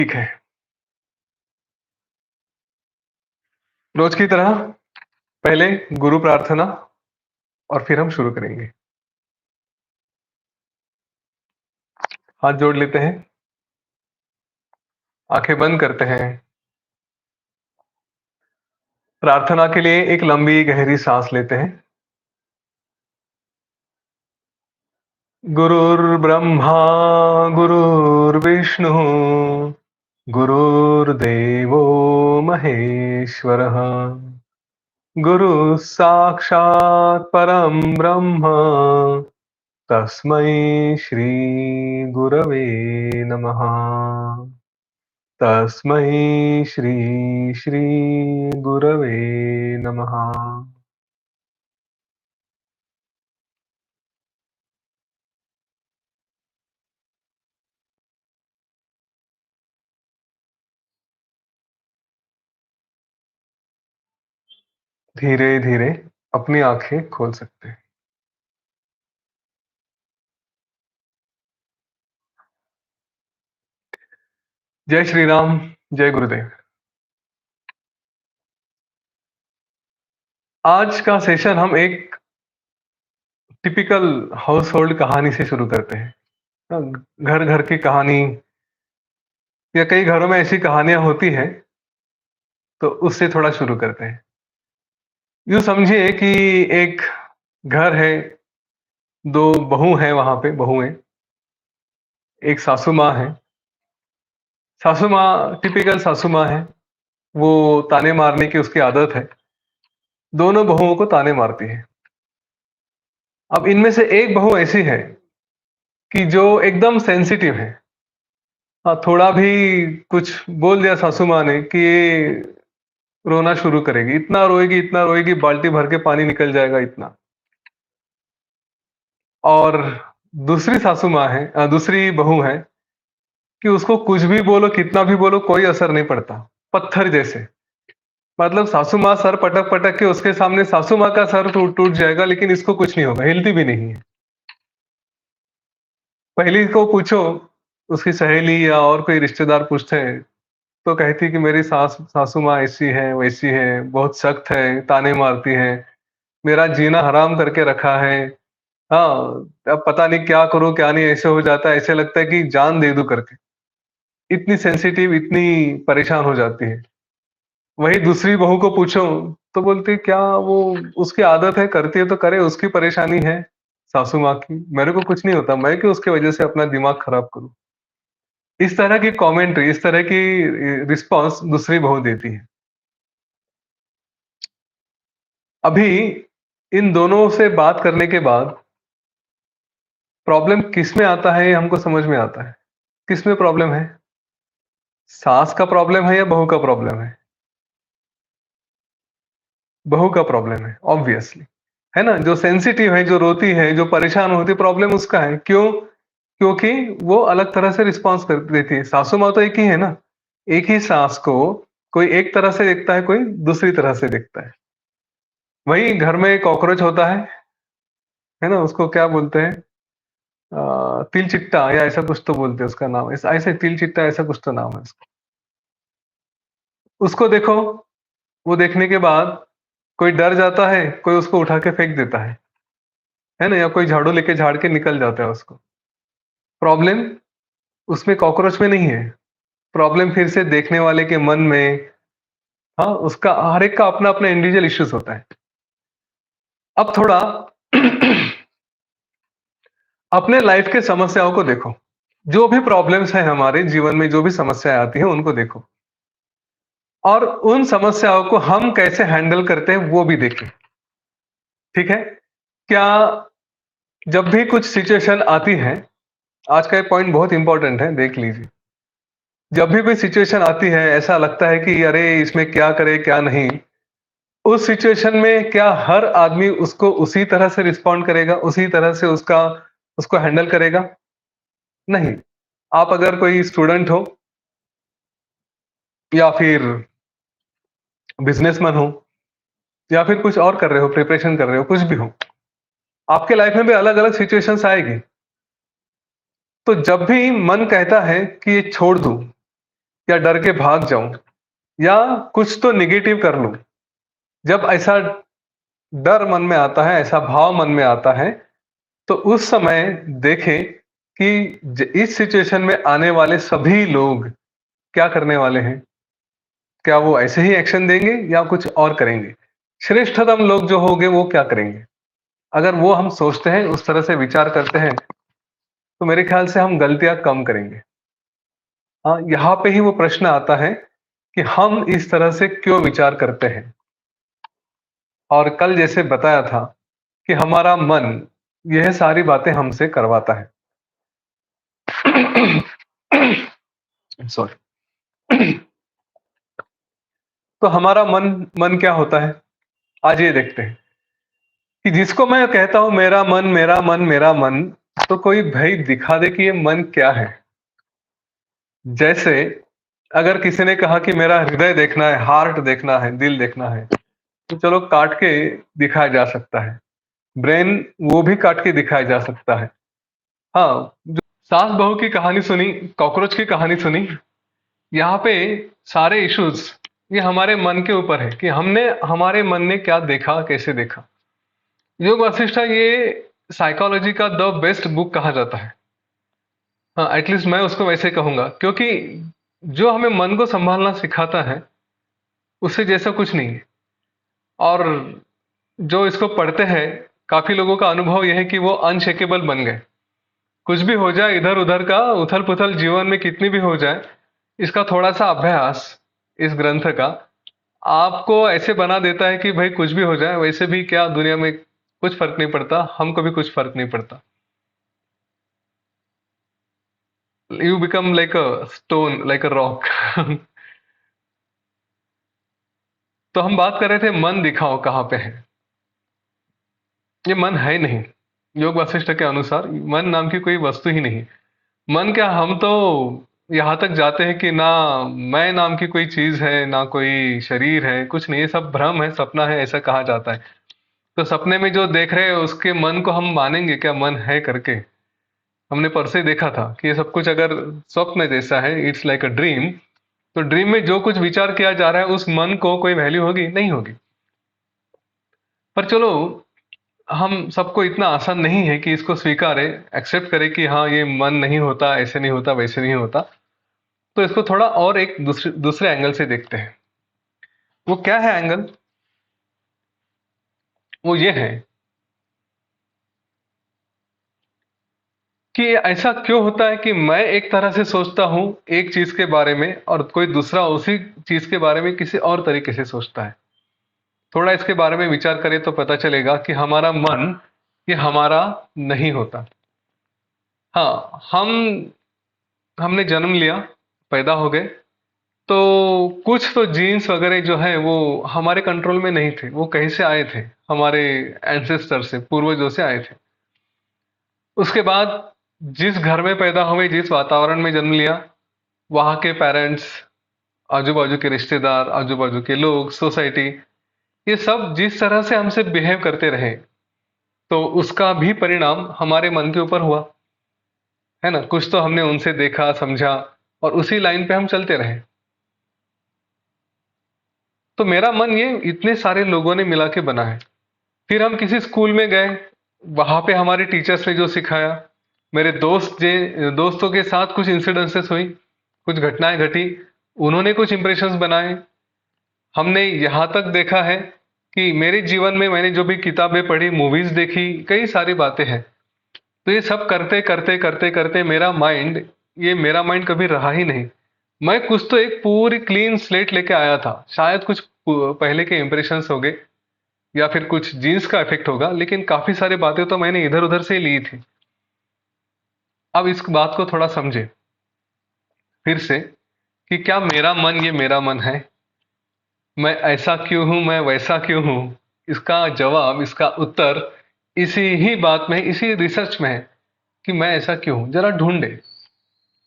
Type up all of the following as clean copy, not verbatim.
ठीक है। रोज की तरह पहले गुरु प्रार्थना और फिर हम शुरू करेंगे। हाथ जोड़ लेते हैं, आंखें बंद करते हैं। प्रार्थना के लिए एक लंबी गहरी सांस लेते हैं। गुरुर्ब्रह्मा गुरुर्विष्णु गुरुर्देवो महेश्वरः। गुरु साक्षात् परम ब्रह्म तस्मै श्री गुरवे नमः। तस्मै श्री श्री गुरवे नमः। धीरे धीरे अपनी आंखें खोल सकते हैं। जय श्री राम, जय गुरुदेव। आज का सेशन हम एक टिपिकल हाउस होल्ड कहानी से शुरू करते हैं। घर घर की कहानी या कई घरों में ऐसी कहानियां होती हैं, तो उससे थोड़ा शुरू करते हैं। यूं समझिए कि एक घर है, दो बहू हैं, वहां पे बहुएं, एक सासू माँ है। सासू माँ टिपिकल सासू माँ है, वो ताने मारने की उसकी आदत है। दोनों बहुओं को ताने मारती है। अब इनमें से एक बहू ऐसी है कि जो एकदम सेंसिटिव है। हाँ, थोड़ा भी कुछ बोल दिया सासू माँ ने कि ये रोना शुरू करेगी। इतना रोएगी, बाल्टी भर के पानी निकल जाएगा इतना। और दूसरी सासू माँ है, दूसरी बहू है कि उसको कुछ भी बोलो, कितना भी बोलो, कोई असर नहीं पड़ता। पत्थर जैसे। मतलब सासू माँ सर पटक पटक के उसके सामने सासू माँ का सर टूट टूट जाएगा, लेकिन इसको कुछ नहीं होगा, हिलती भी नहीं है। पहली को पूछो, उसकी सहेली या और कोई रिश्तेदार पूछते हैं, तो कहती कि मेरी सासू माँ ऐसी है, वैसी है, बहुत सख्त है, ताने मारती है, मेरा जीना हराम करके रखा है। हाँ, अब पता नहीं क्या करूं क्या नहीं, ऐसे हो जाता है, ऐसे लगता है कि जान दे दूं करके। इतनी सेंसिटिव, इतनी परेशान हो जाती है। वही दूसरी बहू को पूछो, तो बोलती क्या वो, उसकी आदत है, करती है तो करे, उसकी परेशानी है सासू माँ की, मेरे को कुछ नहीं होता, मैं क्यों उसकी वजह से अपना दिमाग खराब करूं। इस तरह की कमेंट्री, इस तरह की रिस्पांस दूसरी बहू देती है। अभी इन दोनों से बात करने के बाद प्रॉब्लम किस में आता है, ये हमको समझ में आता है। किस में प्रॉब्लम है? सास का प्रॉब्लम है या बहू का प्रॉब्लम है? बहू का प्रॉब्लम है, ऑब्वियसली। है ना? जो सेंसिटिव है, जो रोती है, जो परेशान होती है, प्रॉब्लम उसका है। क्यों? क्योंकि वो अलग तरह से रिस्पॉन्स कर देती है। सासू माँ तो एक ही है ना। एक ही सास को कोई एक तरह से देखता है, कोई दूसरी तरह से देखता है। वही घर में कॉकरोच होता है ना? उसको क्या बोलते हैं? तिल चिट्टा या ऐसा कुछ तो बोलते हैं, उसका नाम ऐसे तिल चिट्टा, ऐसा कुछ तो नाम है उसका। उसको देखो, वो देखने के बाद कोई डर जाता है, कोई उसको उठा के फेंक देता है ना? या कोई झाड़ू लेके झाड़ के निकल जाता है उसको। प्रॉब्लम उसमें, कॉकरोच में नहीं है। प्रॉब्लम फिर से देखने वाले के मन में। हाँ, उसका हर एक का अपना अपना इंडिविजुअल इश्यूज होता है। अब थोड़ा अपने लाइफ के समस्याओं को देखो। जो भी प्रॉब्लम्स हैं हमारे जीवन में, जो भी समस्याएं आती हैं, उनको देखो। और उन समस्याओं को हम कैसे हैंडल करते हैं, वो भी देखें। ठीक है? क्या जब भी कुछ सिचुएशन आती है, आज का ये पॉइंट बहुत इंपॉर्टेंट है, देख लीजिए। जब भी कोई सिचुएशन आती है, ऐसा लगता है कि अरे इसमें क्या करे क्या नहीं, उस सिचुएशन में क्या हर आदमी उसको उसी तरह से रिस्पॉन्ड करेगा, उसी तरह से उसका उसको हैंडल करेगा? नहीं। आप अगर कोई स्टूडेंट हो या फिर बिजनेसमैन हो या फिर कुछ और कर रहे हो, प्रिपरेशन कर रहे हो, कुछ भी हो, आपके लाइफ में भी अलग अलग सिचुएशंस आएगी। तो जब भी मन कहता है कि ये छोड़ दूं, या डर के भाग जाऊं या कुछ तो निगेटिव कर लूं। जब ऐसा डर मन में आता है, ऐसा भाव मन में आता है, तो उस समय देखें कि इस सिचुएशन में आने वाले सभी लोग क्या करने वाले हैं। क्या वो ऐसे ही एक्शन देंगे या कुछ और करेंगे? श्रेष्ठतम लोग जो होंगे वो क्या करेंगे? अगर वो हम सोचते हैं, उस तरह से विचार करते हैं, तो मेरे ख्याल से हम गलतियां कम करेंगे। हाँ, यहाँ पे ही वो प्रश्न आता है कि हम इस तरह से क्यों विचार करते हैं। और कल जैसे बताया था कि हमारा मन यह सारी बातें हमसे करवाता है। सॉरी। तो हमारा मन मन क्या होता है? आज ये देखते हैं कि जिसको मैं कहता हूं मेरा मन मेरा मन मेरा मन, तो कोई भाई दिखा दे कि ये मन क्या है। जैसे अगर किसी ने कहा कि मेरा हृदय देखना है, हार्ट देखना है, दिल देखना है, तो चलो काट के दिखाया जा सकता है। ब्रेन, वो भी काट के दिखाया जा सकता है। हाँ, जो सास बहू की कहानी सुनी, कॉकरोच की कहानी सुनी, यहाँ पे सारे इश्यूज ये हमारे मन के ऊपर है कि हमने हमारे मन ने क्या देखा, कैसे देखा। योग वशिष्ठ ये साइकोलॉजी का द बेस्ट बुक कहा जाता है। हाँ, एटलीस्ट मैं उसको वैसे कहूंगा, क्योंकि जो हमें मन को संभालना सिखाता है उससे जैसा कुछ नहीं है। और जो इसको पढ़ते हैं, काफी लोगों का अनुभव यह है कि वो अनशेकेबल बन गए। कुछ भी हो जाए, इधर उधर का उथल पुथल जीवन में कितनी भी हो जाए, इसका थोड़ा सा अभ्यास इस ग्रंथ का आपको ऐसे बना देता है कि भाई कुछ भी हो जाए, वैसे भी क्या दुनिया में कुछ फर्क नहीं पड़ता, हमको भी कुछ फर्क नहीं पड़ता। You become like a stone, like a rock. तो हम बात कर रहे थे मन दिखाओ कहाँ पे है। ये मन है नहीं। योग वासिष्ठ के अनुसार मन नाम की कोई वस्तु ही नहीं। मन क्या, हम तो यहाँ तक जाते हैं कि ना मैं नाम की कोई चीज है, ना कोई शरीर है, कुछ नहीं, ये सब भ्रम है, सपना है, ऐसा कहा जाता है। तो सपने में जो देख रहे हैं उसके मन को हम मानेंगे क्या मन है करके? हमने परसे ही देखा था कि ये सब कुछ अगर स्वप्न जैसा है, इट्स लाइक अ ड्रीम, तो ड्रीम में जो कुछ विचार किया जा रहा है उस मन को कोई वैल्यू होगी? नहीं होगी। पर चलो, हम सबको इतना आसान नहीं है कि इसको स्वीकारे, एक्सेप्ट करे कि हाँ ये मन नहीं होता, ऐसे नहीं होता, वैसे नहीं होता। तो इसको थोड़ा और एक दूसरे दूसरे एंगल से देखते हैं। वो क्या है एंगल? वो ये है कि ऐसा क्यों होता है कि मैं एक तरह से सोचता हूं एक चीज के बारे में, और कोई दूसरा उसी चीज के बारे में किसी और तरीके से सोचता है। थोड़ा इसके बारे में विचार करें तो पता चलेगा कि हमारा मन ये हमारा नहीं होता। हाँ, हमने जन्म लिया, पैदा हो गए, तो कुछ तो जीन्स वगैरह जो है वो हमारे कंट्रोल में नहीं थे। वो कहीं से आए थे, हमारे एंसेस्टर से, पूर्वजों से आए थे। उसके बाद जिस घर में पैदा हुए, जिस वातावरण में जन्म लिया, वहाँ के पेरेंट्स, आजू बाजू के रिश्तेदार, आजू बाजू के लोग, सोसाइटी, ये सब जिस तरह से हमसे बिहेव करते रहे, तो उसका भी परिणाम हमारे मन के ऊपर हुआ। है ना? कुछ तो हमने उनसे देखा, समझा, और उसी लाइन पे हम चलते रहे। तो मेरा मन ये इतने सारे लोगों ने मिला के बना है। फिर हम किसी स्कूल में गए, वहां पे हमारे टीचर्स ने जो सिखाया, मेरे दोस्तों के साथ कुछ इंसिडेंसेस हुई, कुछ घटनाएं घटी, उन्होंने कुछ इंप्रेशंस बनाए। हमने यहाँ तक देखा है कि मेरे जीवन में मैंने जो भी किताबें पढ़ी, मूवीज देखी, कई सारी बातें हैं। तो ये सब करते करते करते करते मेरा माइंड कभी रहा ही नहीं। मैं कुछ तो एक पूरी क्लीन स्लेट लेके आया था। शायद कुछ पहले के इंप्रेशंस हो गए, या फिर कुछ जीन्स का इफेक्ट होगा, लेकिन काफी सारी बातें तो मैंने इधर उधर से ही ली थी। अब इस बात को थोड़ा समझे फिर से कि क्या मेरा मन ये मेरा मन है? मैं ऐसा क्यों हूं, मैं वैसा क्यों हूं? इसका जवाब, इसका उत्तर इसी ही बात में, इसी रिसर्च में है कि मैं ऐसा क्यों हूं। जरा ढूंढे,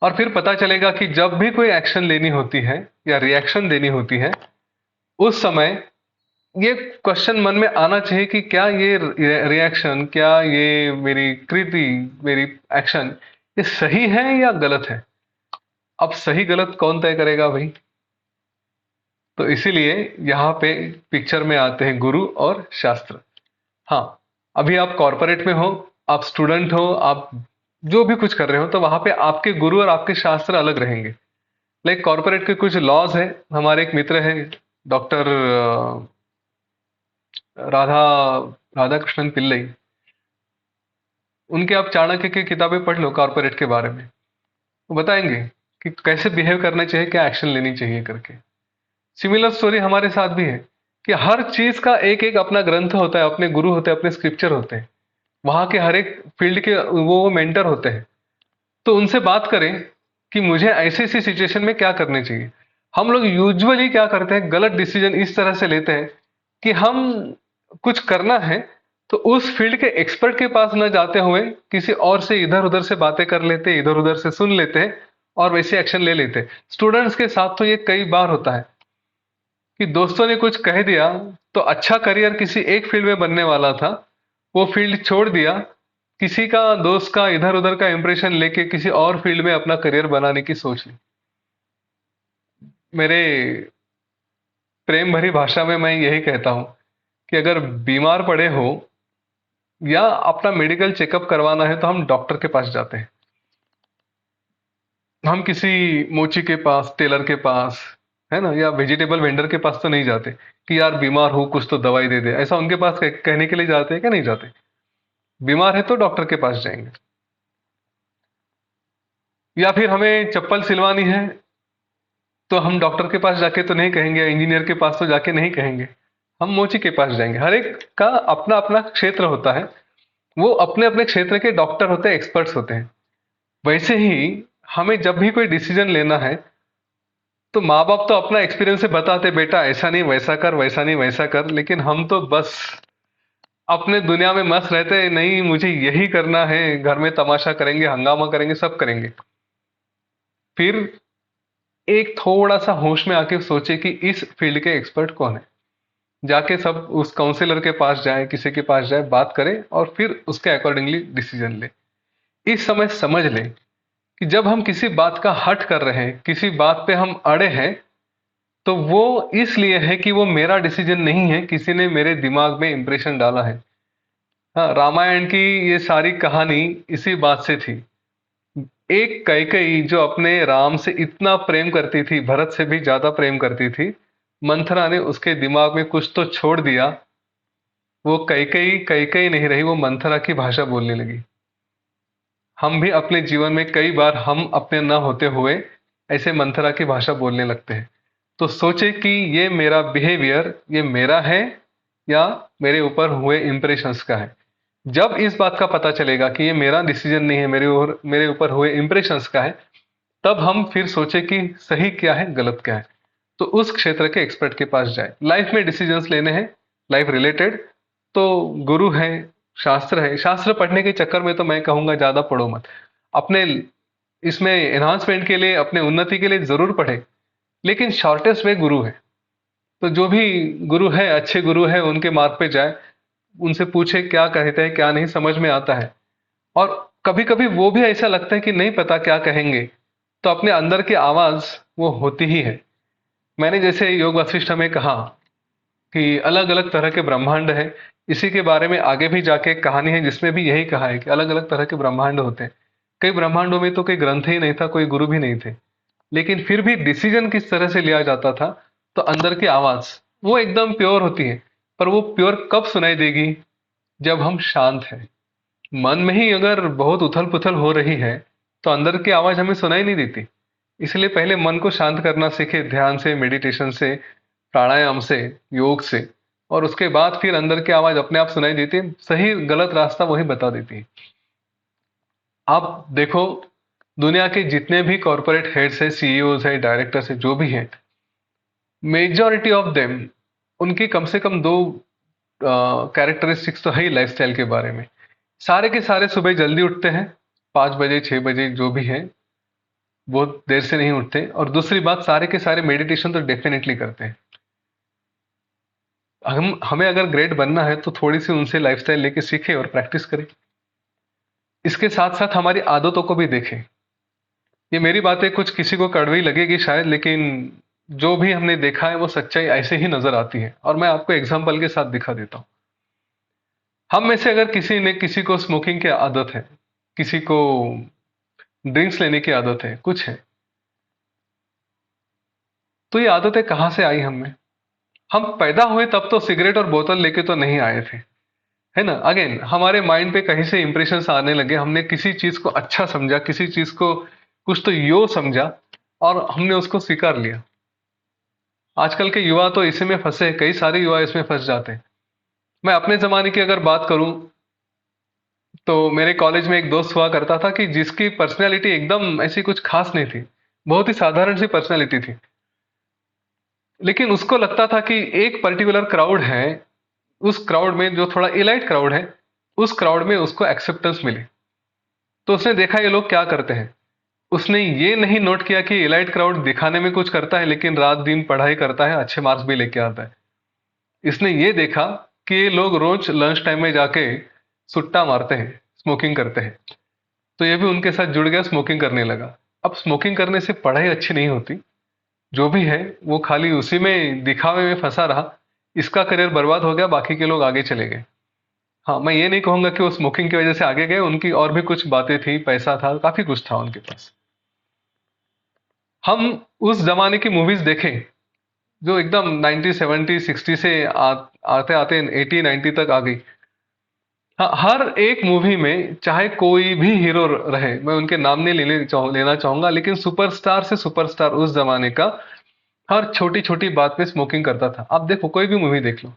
और फिर पता चलेगा कि जब भी कोई एक्शन लेनी होती है या रिएक्शन देनी होती है, उस समय ये क्वेश्चन मन में आना चाहिए कि क्या ये रिएक्शन, क्या ये मेरी कृति, मेरी एक्शन, ये सही है या गलत है? अब सही गलत कौन तय करेगा भाई? तो इसीलिए यहाँ पे पिक्चर में आते हैं गुरु और शास्त्र। हाँ, अभी आप कॉर्पोरेट में हो, आप स्टूडेंट हो, आप जो भी कुछ कर रहे हो, तो वहां पे आपके गुरु और आपके शास्त्र अलग रहेंगे। लाइक कॉर्पोरेट के कुछ लॉज है। हमारे एक मित्र है, डॉक्टर राधा राधा कृष्णन पिल्लई। उनके आप चाणक्य की किताबें पढ़ लो कॉर्पोरेट के बारे में, वो बताएंगे कि कैसे बिहेव करना चाहिए, क्या एक्शन लेनी चाहिए करके। सिमिलर स्टोरी हमारे साथ भी है कि हर चीज का एक एक अपना ग्रंथ होता है, अपने गुरु होते हैं, अपने स्क्रिप्चर होते हैं। वहां के हर एक फील्ड के वो मेंटर होते हैं। तो उनसे बात करें कि मुझे ऐसी ऐसी सिचुएशन में क्या करने चाहिए। हम लोग यूजुअली क्या करते हैं, गलत डिसीजन इस तरह से लेते हैं कि हम कुछ करना है तो उस फील्ड के एक्सपर्ट के पास न जाते हुए किसी और से इधर उधर से बातें कर लेते हैं, इधर उधर से सुन लेते हैं और वैसे एक्शन ले लेते हैं। स्टूडेंट्स के साथ तो ये कई बार होता है कि दोस्तों ने कुछ कह दिया, तो अच्छा करियर किसी एक फील्ड में बनने वाला था, वो फील्ड छोड़ दिया, किसी का दोस्त का इधर उधर का इंप्रेशन लेके किसी और फील्ड में अपना करियर बनाने की सोच ली। मेरे प्रेम भरी भाषा में मैं यही कहता हूं कि अगर बीमार पड़े हो या अपना मेडिकल चेकअप करवाना है तो हम डॉक्टर के पास जाते हैं। हम किसी मोची के पास, टेलर के पास, है ना, या वेजिटेबल वेंडर के पास तो नहीं जाते कि यार बीमार हूं कुछ तो दवाई दे दे। ऐसा उनके पास कहने के लिए जाते हैं क्या? नहीं जाते। बीमार है तो डॉक्टर के पास जाएंगे। या फिर हमें चप्पल सिलवानी है तो हम डॉक्टर के पास जाके तो नहीं कहेंगे, इंजीनियर के पास तो जाके नहीं कहेंगे, हम मोची के पास जाएंगे। हर एक का अपना अपना क्षेत्र होता है, वो अपने अपने क्षेत्र के डॉक्टर होते हैं, एक्सपर्ट्स होते हैं। वैसे ही हमें जब भी कोई डिसीजन लेना है तो माँ बाप तो अपना एक्सपीरियंस से बताते, बेटा ऐसा नहीं वैसा कर, वैसा नहीं वैसा कर, लेकिन हम तो बस अपने दुनिया में मस्त रहते हैं। नहीं, मुझे यही करना है, घर में तमाशा करेंगे, हंगामा करेंगे, सब करेंगे। फिर एक थोड़ा सा होश में आके सोचे कि इस फील्ड के एक्सपर्ट कौन है, जाके सब उस काउंसलर के पास जाए, किसी के पास जाए, बात करें और फिर उसके अकॉर्डिंगली डिसीजन ले। इस समय समझ लें कि जब हम किसी बात का हट कर रहे हैं, किसी बात पे हम अड़े हैं, तो वो इसलिए है कि वो मेरा डिसीजन नहीं है, किसी ने मेरे दिमाग में इंप्रेशन डाला है। हाँ, रामायण की ये सारी कहानी इसी बात से थी। एक कैकेयी जो अपने राम से इतना प्रेम करती थी, भरत से भी ज्यादा प्रेम करती थी, मंथरा ने उसके दिमाग में कुछ तो छोड़ दिया। वो कैकेयी कैकेयी नहीं रही, वो मंथरा की भाषा बोलने लगी। हम भी अपने जीवन में कई बार हम अपने न होते हुए ऐसे मंथरा की भाषा बोलने लगते हैं। तो सोचे कि ये मेरा बिहेवियर ये मेरा है या मेरे ऊपर हुए इंप्रेशंस का है। जब इस बात का पता चलेगा कि ये मेरा डिसीजन नहीं है, मेरे ऊपर हुए इंप्रेशंस का है, तब हम फिर सोचे कि सही क्या है, गलत क्या है। तो उस क्षेत्र के एक्सपर्ट के पास जाए। लाइफ में डिसीजंस लेने हैं, लाइफ रिलेटेड, तो गुरु है, शास्त्र है। शास्त्र पढ़ने के चक्कर में तो मैं कहूंगा ज्यादा पढ़ो मत। अपने इसमें एनहांसमेंट के लिए, अपने उन्नति के लिए जरूर पढ़े, लेकिन शॉर्टेस्ट वे गुरु है। तो जो भी गुरु है, अच्छे गुरु है, उनके मार्ग पे जाए, उनसे पूछे क्या कहते हैं, क्या नहीं समझ में आता है। और कभी कभी वो भी ऐसा लगता है कि नहीं पता क्या कहेंगे, तो अपने अंदर की आवाज वो होती ही है। मैंने जैसे योग वशिष्ठ में कहा कि अलग अलग तरह के ब्रह्मांड है। इसी के बारे में आगे भी जाके एक कहानी है जिसमें भी यही कहा है कि अलग अलग तरह के ब्रह्मांड होते हैं। कई ब्रह्मांडों में तो कोई ग्रंथ ही नहीं था, कोई गुरु भी नहीं थे, लेकिन फिर भी डिसीजन किस तरह से लिया जाता था। तो अंदर की आवाज वो एकदम प्योर होती है, पर वो प्योर कब सुनाई देगी? जब हम शांत हैं। मन में ही अगर बहुत उथल पुथल हो रही है तो अंदर की आवाज हमें सुनाई नहीं देती। इसलिए पहले मन को शांत करना सीखे, ध्यान से, मेडिटेशन से, प्राणायाम से, योग से। और उसके बाद फिर अंदर की आवाज अपने आप सुनाई देती है, सही गलत रास्ता वही बता देती है। आप देखो, दुनिया के जितने भी कॉरपोरेट हेड्स है, सीईओज है, डायरेक्टर्स है, जो भी हैं, मेजॉरिटी ऑफ देम, उनकी कम से कम दो कैरेक्टरिस्टिक्स तो है ही लाइफस्टाइल के बारे में। सारे के सारे सुबह जल्दी उठते हैं, 5 बजे 6 बजे जो भी है, बहुत देर से नहीं उठते। और दूसरी बात, सारे के सारे मेडिटेशन तो डेफिनेटली करते हैं। हम हमें अगर ग्रेट बनना है तो थोड़ी सी उनसे लाइफस्टाइल लेके सीखे और प्रैक्टिस करें। इसके साथ साथ हमारी आदतों को भी देखें। ये मेरी बातें कुछ किसी को कड़वी लगेगी शायद, लेकिन जो भी हमने देखा है वो सच्चाई ऐसे ही नजर आती है, और मैं आपको एग्जाम्पल के साथ दिखा देता हूँ। हम में से अगर किसी को स्मोकिंग की आदत है, किसी को ड्रिंक्स लेने की आदत है, कुछ है, तो ये आदतें कहाँ से आई हम में? हम पैदा हुए तब तो सिगरेट और बोतल लेके तो नहीं आए थे, है ना। अगेन हमारे माइंड पे कहीं से इंप्रेशन आने लगे, हमने किसी चीज को अच्छा समझा, किसी चीज को कुछ तो यो समझा, और हमने उसको स्वीकार लिया। आजकल के युवा तो इसी में फंसे हैं, कई सारे युवा इसमें फंस जाते हैं। मैं अपने जमाने की अगर बात करूं, तो मेरे कॉलेज में एक दोस्त हुआ करता था कि जिसकी पर्सनैलिटी एकदम ऐसी कुछ खास नहीं थी, बहुत ही साधारण सी पर्सनैलिटी थी, लेकिन उसको लगता था कि एक पर्टिकुलर क्राउड है, उस क्राउड में जो थोड़ा इलाइट क्राउड है, उस क्राउड में उसको एक्सेप्टेंस मिले। तो उसने देखा ये लोग क्या करते हैं। उसने ये नहीं नोट किया कि इलाइट क्राउड दिखाने में कुछ करता है, लेकिन रात दिन पढ़ाई करता है, अच्छे मार्क्स भी लेके आता है। इसने ये देखा कि ये लोग रोज लंच टाइम में जाके सुट्टा मारते हैं, स्मोकिंग करते हैं। तो ये भी उनके साथ जुड़ गया, स्मोकिंग करने लगा। अब स्मोकिंग करने से पढ़ाई अच्छी नहीं होती, जो भी है वो खाली उसी में दिखावे में फंसा रहा, इसका करियर बर्बाद हो गया, बाकी के लोग आगे चले गए। हाँ, मैं ये नहीं कहूंगा कि वो स्मोकिंग की वजह से आगे गए, उनकी और भी कुछ बातें थी, पैसा था, काफी कुछ था उनके पास। हम उस जमाने की मूवीज देखें जो एकदम 90 70 60 से आते आते 80 90 तक आ गई। हाँ, हर एक मूवी में चाहे कोई भी हीरो रहे, मैं उनके नाम नहीं लेना चाहूंगा, लेकिन सुपरस्टार से सुपरस्टार उस जमाने का हर छोटी छोटी बात पे स्मोकिंग करता था। आप देखो, कोई भी मूवी देख लो,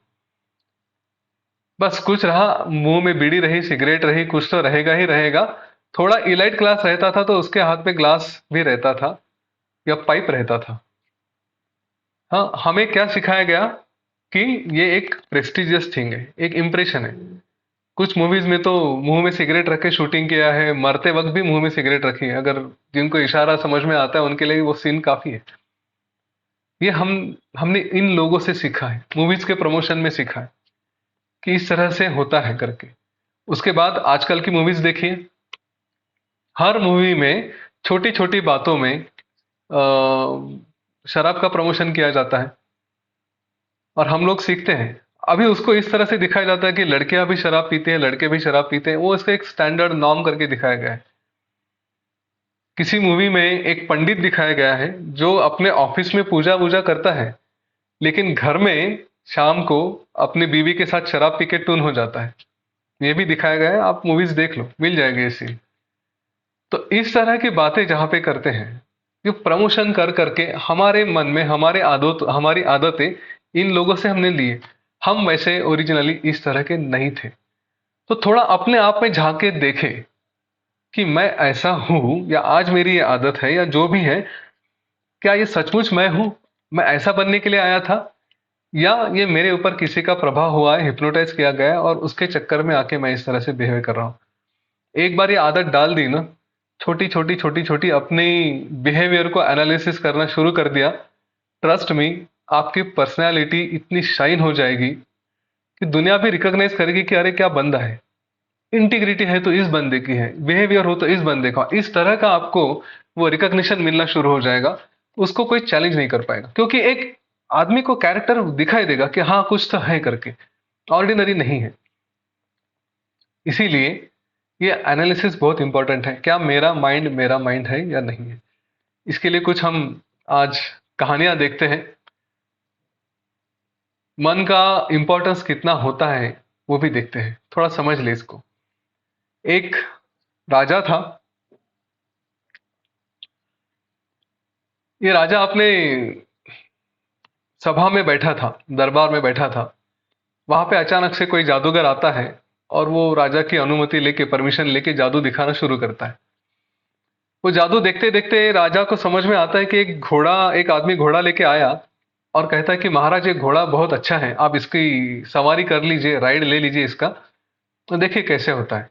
बस कुछ रहा, मुंह में बीड़ी रही, सिगरेट रही, कुछ तो रहेगा ही रहेगा। थोड़ा इलाइट क्लास रहता था तो उसके हाथ में ग्लास भी रहता था या पाइप रहता था। हाँ, हमें क्या सिखाया गया कि ये एक प्रेस्टिजियस थिंग है, एक इंप्रेशन है। कुछ मूवीज में तो मुंह में सिगरेट रख के शूटिंग किया है, मरते वक्त भी मुंह में सिगरेट रखी है। अगर जिनको इशारा समझ में आता है उनके लिए वो सीन काफी है। ये हमने इन लोगों से सीखा है, मूवीज के प्रमोशन में सीखा है कि इस तरह से होता है करके। उसके बाद आजकल की मूवीज देखिए, हर मूवी में छोटी छोटी बातों में शराब का प्रमोशन किया जाता है, और हम लोग सीखते हैं। अभी उसको इस तरह से दिखाया जाता है कि लड़कियां भी शराब पीते हैं, लड़के भी शराब पीते हैं, वो इसको एक स्टैंडर्ड नॉर्म करके दिखाया गया है। किसी मूवी में एक पंडित दिखाया गया है जो अपने ऑफिस में पूजा वूजा करता है, लेकिन घर में शाम को अपनी बीवी के साथ शराब पी के टून हो जाता है। ये भी दिखाया गया है, आप मूवीज देख लो, मिल जाएंगे ये सीन। तो इस तरह की बातें जहां पे करते हैं, जो प्रमोशन कर करके हमारे मन में हमारी आदतें इन लोगों से हमने लिए। हम वैसे ओरिजिनली इस तरह के नहीं थे। तो थोड़ा अपने आप में झांक के देखें कि मैं ऐसा हूं, या आज मेरी ये आदत है, या जो भी है, क्या ये सचमुच मैं हूं? मैं ऐसा बनने के लिए आया था, या ये मेरे ऊपर किसी का प्रभाव हुआ है, हिप्नोटाइज किया गया है, और उसके चक्कर में आके मैं इस तरह से बिहेव कर रहा हूं। एक बार ये आदत डाल दी ना, छोटी छोटी अपनी बिहेवियर को एनालिसिस करना शुरू कर दिया, ट्रस्ट मी, आपकी पर्सनैलिटी इतनी शाइन हो जाएगी कि दुनिया भी रिकॉग्नाइज करेगी कि अरे क्या बंदा है। इंटीग्रिटी है तो इस बंदे की है, बिहेवियर हो तो इस बंदे का, इस तरह का आपको वो रिकॉग्निशन मिलना शुरू हो जाएगा। उसको कोई चैलेंज नहीं कर पाएगा, क्योंकि एक आदमी को कैरेक्टर दिखाई देगा कि हाँ कुछ तो है करके, ऑर्डिनरी नहीं है। इसीलिए ये एनालिसिस बहुत इंपॉर्टेंट है, क्या मेरा माइंड है या नहीं है। इसके लिए कुछ हम आज कहानियां देखते हैं। मन का इंपॉर्टेंस कितना होता है वो भी देखते हैं, थोड़ा समझ ले इसको। एक राजा था। ये राजा अपने सभा में बैठा था, दरबार में बैठा था। वहां पे अचानक से कोई जादूगर आता है, और वो राजा की अनुमति लेके, परमिशन लेके जादू दिखाना शुरू करता है। वो जादू देखते देखते राजा को समझ में आता है कि एक आदमी घोड़ा लेके आया, और कहता है कि महाराज ये घोड़ा बहुत अच्छा है, आप इसकी सवारी कर लीजिए, राइड ले लीजिए इसका, तो देखिए कैसे होता है।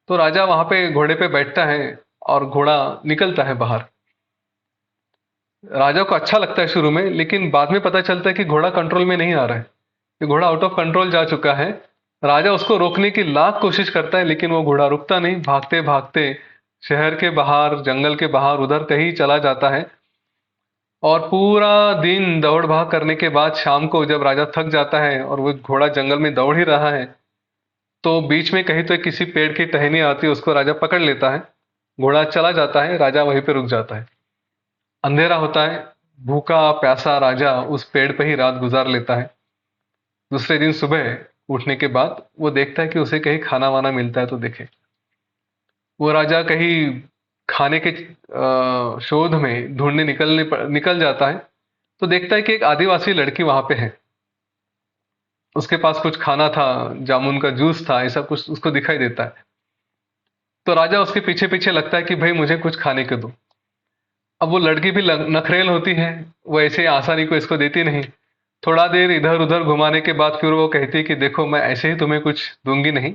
तो राजा वहां पे घोड़े पे बैठता है, और घोड़ा निकलता है बाहर। राजा को अच्छा लगता है शुरू में, लेकिन बाद में पता चलता है कि घोड़ा कंट्रोल में नहीं आ रहा है, कि घोड़ा आउट ऑफ कंट्रोल जा चुका है। राजा उसको रोकने की लाख कोशिश करता है, लेकिन वो घोड़ा रुकता नहीं, भागते भागते शहर के बाहर, जंगल के बाहर उधर कहीं चला जाता है और पूरा दिन दौड़ भाग करने के बाद शाम को जब राजा थक जाता है और वो घोड़ा जंगल में दौड़ ही रहा है, तो बीच में कहीं तो किसी पेड़ की टहनी आती है, उसको राजा पकड़ लेता है। घोड़ा चला जाता है, राजा वहीं पे रुक जाता है। अंधेरा होता है, भूखा प्यासा राजा उस पेड़ पे ही रात गुजार लेता है। दूसरे दिन सुबह उठने के बाद वो देखता है कि उसे कहीं खाना वाना मिलता है तो देखे। वो राजा कहीं खाने के शोध में ढूंढने निकल जाता है, तो देखता है कि एक आदिवासी लड़की वहां पे है। उसके पास कुछ खाना था, जामुन का जूस था, ऐसा कुछ उसको दिखाई देता है। तो राजा उसके पीछे पीछे लगता है कि भाई मुझे कुछ खाने को दो। अब वो लड़की भी नखरेल होती है, वो ऐसे आसानी को इसको देती नहीं। थोड़ा देर इधर उधर घुमाने के बाद फिर वो कहती है कि देखो, मैं ऐसे ही तुम्हें कुछ दूंगी नहीं,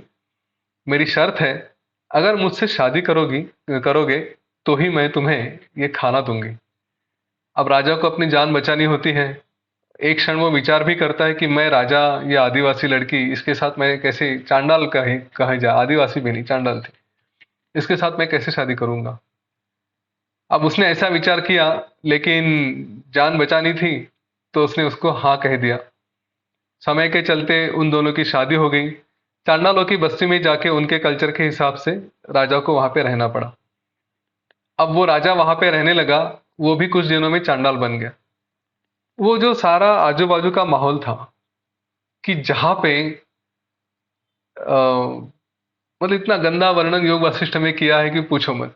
मेरी शर्त है, अगर मुझसे शादी करोगे तो ही मैं तुम्हें ये खाना दूंगी। अब राजा को अपनी जान बचानी होती है। एक क्षण वो विचार भी करता है कि मैं राजा, ये आदिवासी लड़की, इसके साथ मैं कैसे, चांडाल कहे जा, आदिवासी भी नहीं चांडाल थी, इसके साथ मैं कैसे शादी करूंगा। अब उसने ऐसा विचार किया, लेकिन जान बचानी थी, तो उसने उसको हाँ कह दिया। समय के चलते उन दोनों की शादी हो गई। चांडालों की बस्ती में जाके उनके कल्चर के हिसाब से राजा को वहां पे रहना पड़ा। अब वो राजा वहां पे रहने लगा, वो भी कुछ दिनों में चांडाल बन गया। वो जो सारा आजू बाजू का माहौल था, कि जहां पे मतलब इतना गंदा वर्णन योग वशिष्ठ में किया है कि पूछो मत।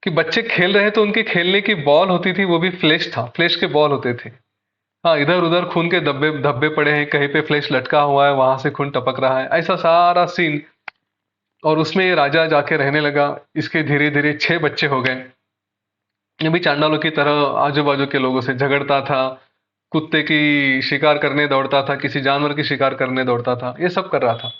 कि बच्चे खेल रहे तो उनके खेलने की बॉल होती थी, वो भी फ्लैश था, फ्लैश के बॉल होते थे। हाँ, इधर उधर खून के धब्बे धब्बे पड़े हैं, कहीं पे फ्लैश लटका हुआ है, वहां से खून टपक रहा है, ऐसा सारा सीन। और उसमें ये राजा जाके रहने लगा। इसके धीरे धीरे 6 बच्चे हो गए। ये भी चांडालों की तरह आजू बाजू के लोगों से झगड़ता था, कुत्ते की शिकार करने दौड़ता था, किसी जानवर की शिकार करने दौड़ता था, ये सब कर रहा था।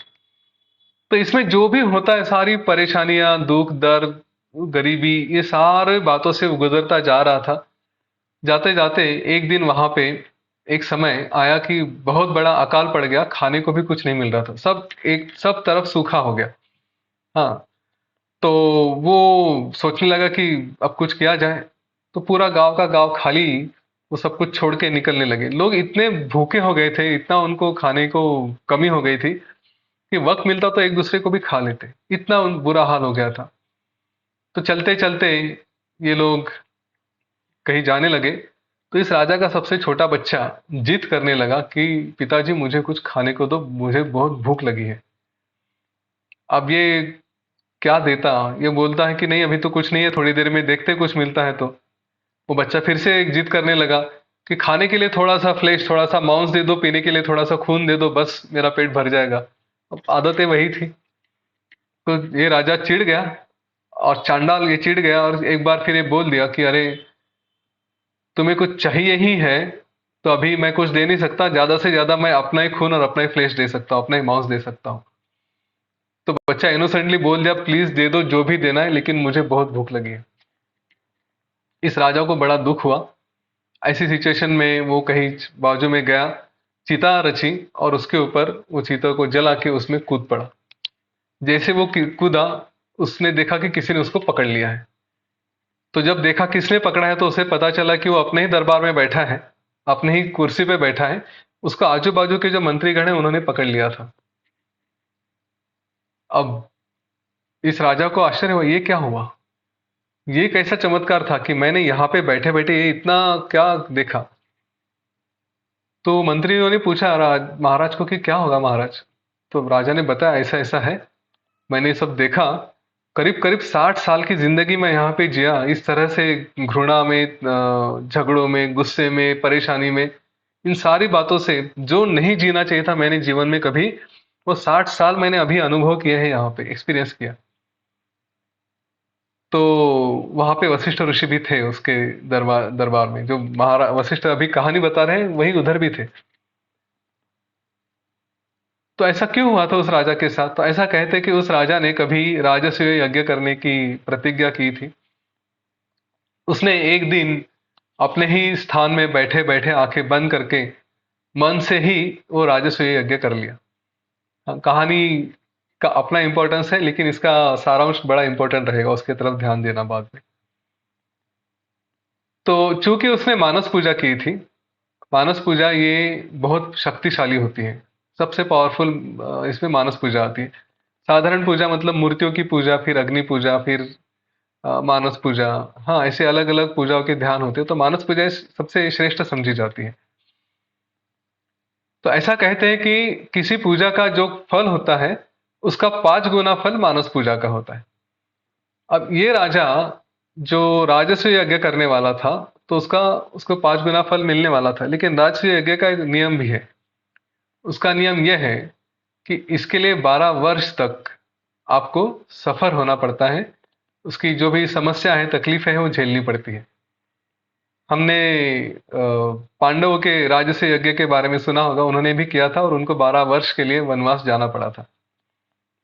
तो इसमें जो भी होता है, सारी परेशानियां, दुख दर्द, गरीबी, ये सारे बातों से गुजरता जा रहा था। जाते जाते एक दिन वहां पे एक समय आया कि बहुत बड़ा अकाल पड़ गया, खाने को भी कुछ नहीं मिल रहा था, सब तरफ सूखा हो गया। हाँ। तो वो सोचने लगा कि अब कुछ किया जाए। तो पूरा गांव का गांव खाली, वो सब कुछ छोड़ के निकलने लगे। लोग इतने भूखे हो गए थे, इतना उनको खाने को कमी हो गई थी कि वक्त मिलता तो एक दूसरे को भी खा लेते, इतना बुरा हाल हो गया था। तो चलते चलते ये लोग कहीं जाने लगे, तो इस राजा का सबसे छोटा बच्चा जिद करने लगा कि पिताजी मुझे कुछ खाने को दो, मुझे बहुत भूख लगी है। अब ये क्या देता, ये बोलता है कि नहीं अभी तो कुछ नहीं है, थोड़ी देर में देखते कुछ मिलता है तो। वो बच्चा फिर से एक जिद करने लगा कि खाने के लिए थोड़ा सा फ्लेश, थोड़ा सा मांस दे दो, पीने के लिए थोड़ा सा खून दे दो, बस मेरा पेट भर जाएगा। अब आदतें वही थी। तो ये राजा चिढ़ गया, और चांडाल ये चिढ़ गया, और एक बार फिर ये बोल दिया कि अरे, तुम्हें कुछ चाहिए ही है तो अभी मैं कुछ दे नहीं सकता, ज्यादा से ज्यादा मैं अपना ही खून और अपना ही फ्लेश दे सकता हूँ, अपना ही मांस दे सकता हूँ। तो बच्चा इनोसेंटली बोल दिया, प्लीज दे दो जो भी देना है, लेकिन मुझे बहुत भूख लगी है। इस राजा को बड़ा दुख हुआ। ऐसी सिचुएशन में वो कहीं बाजू में गया, चिता रची, और उसके ऊपर वो चीता को जला के उसमें कूद पड़ा। जैसे वो कूदा, उसने देखा कि किसी ने उसको पकड़ लिया है। तो जब देखा किसने पकड़ा है, तो उसे पता चला कि वो अपने ही दरबार में बैठा है, अपने ही कुर्सी पे बैठा है। उसको आजू बाजू के जो मंत्रीगण हैं उन्होंने पकड़ लिया था। अब इस राजा को आश्चर्य हुआ, ये क्या हुआ, ये कैसा चमत्कार था कि मैंने यहाँ पे बैठे बैठे ये इतना क्या देखा। तो मंत्रियों ने पूछा महाराज को कि क्या होगा महाराज। तो राजा ने बताया, ऐसा ऐसा है, मैंने ये सब देखा। करीब करीब 60 साल की जिंदगी मैं यहाँ पे जिया, इस तरह से घृणा में, झगड़ों में, गुस्से में, परेशानी में, इन सारी बातों से जो नहीं जीना चाहिए था मैंने जीवन में कभी, वो 60 साल मैंने अभी अनुभव किए हैं, यहाँ पे एक्सपीरियंस किया। तो वहां पे वशिष्ठ ऋषि भी थे उसके दरबार दरबार में, जो महाराज वशिष्ठ अभी कहानी बता रहे हैं वही उधर भी थे। तो ऐसा क्यों हुआ था उस राजा के साथ, तो ऐसा कहते हैं कि उस राजा ने कभी राजसूय यज्ञ करने की प्रतिज्ञा की थी। उसने एक दिन अपने ही स्थान में बैठे बैठे आंखें बंद करके मन से ही वो राजसूय यज्ञ कर लिया। हाँ, कहानी का अपना इंपॉर्टेंस है, लेकिन इसका सारांश बड़ा इंपॉर्टेंट रहेगा, उसके तरफ ध्यान देना बाद में। तो चूंकि उसने मानस पूजा की थी, मानस पूजा ये बहुत शक्तिशाली होती है, सबसे पावरफुल इसमें मानस पूजा आती है। साधारण पूजा मतलब मूर्तियों की पूजा, फिर अग्नि पूजा, फिर मानस पूजा, हाँ ऐसे अलग अलग पूजाओं के ध्यान होते हैं, तो मानस पूजा सबसे श्रेष्ठ समझी जाती है। तो ऐसा कहते हैं कि किसी पूजा का जो फल होता है उसका 5 गुना फल मानस पूजा का होता है। अब ये राजा जो राजस्व यज्ञ करने वाला था, तो उसका उसको 5 गुना फल मिलने वाला था, लेकिन राजस्व यज्ञ का एक नियम भी है। उसका नियम यह है कि इसके लिए 12 वर्ष तक आपको सफर होना पड़ता है, उसकी जो भी समस्या है, तकलीफें हैं, वो झेलनी पड़ती है। हमने पांडवों के राजस्व यज्ञ के बारे में सुना होगा, उन्होंने भी किया था और उनको 12 वर्ष के लिए वनवास जाना पड़ा था।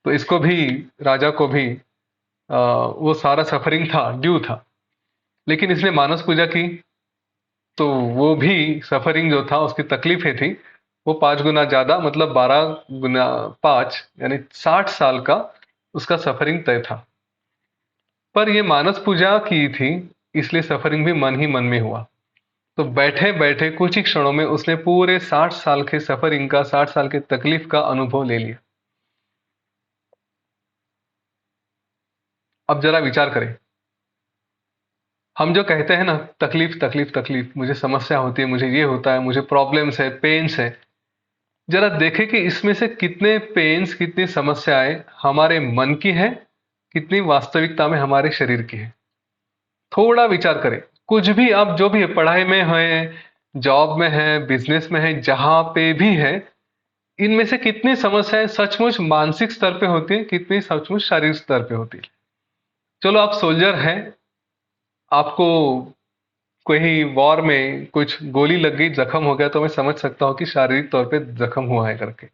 तो इसको भी, राजा को भी वो सारा सफरिंग था, ड्यू था, लेकिन इसने मानस पूजा की, तो वो भी सफरिंग जो था, उसकी तकलीफें थी, वो 5 गुना ज्यादा, मतलब 12 गुना 5 यानी 60 साल का उसका सफरिंग तय था। पर ये मानस पूजा की थी, इसलिए सफरिंग भी मन ही मन में हुआ। तो बैठे बैठे कुछ ही क्षणों में उसने पूरे 60 साल के सफरिंग का, 60 साल के तकलीफ का अनुभव ले लिया। अब जरा विचार करें, हम जो कहते हैं ना, तकलीफ तकलीफ तकलीफ, मुझे समस्या होती है, मुझे ये होता है, मुझे प्रॉब्लम्स है, पेन्स है, जरा देखें कि इसमें से कितने पेन्स, कितनी समस्याएं हमारे मन की है, कितनी वास्तविकता में हमारे शरीर की है। थोड़ा विचार करें, कुछ भी आप जो भी है, पढ़ाई में है, जॉब में है, बिजनेस में है, जहां पे भी है, इनमें से कितनी समस्याएं सचमुच मानसिक स्तर पे होती है, कितनी सचमुच शारीरिक स्तर पे होती है। चलो आप सोल्जर हैं, आपको कहीं वॉर में कुछ गोली लग गई, जख्म हो गया, तो मैं समझ सकता हूं कि शारीरिक तौर पे जख्म हुआ है करके।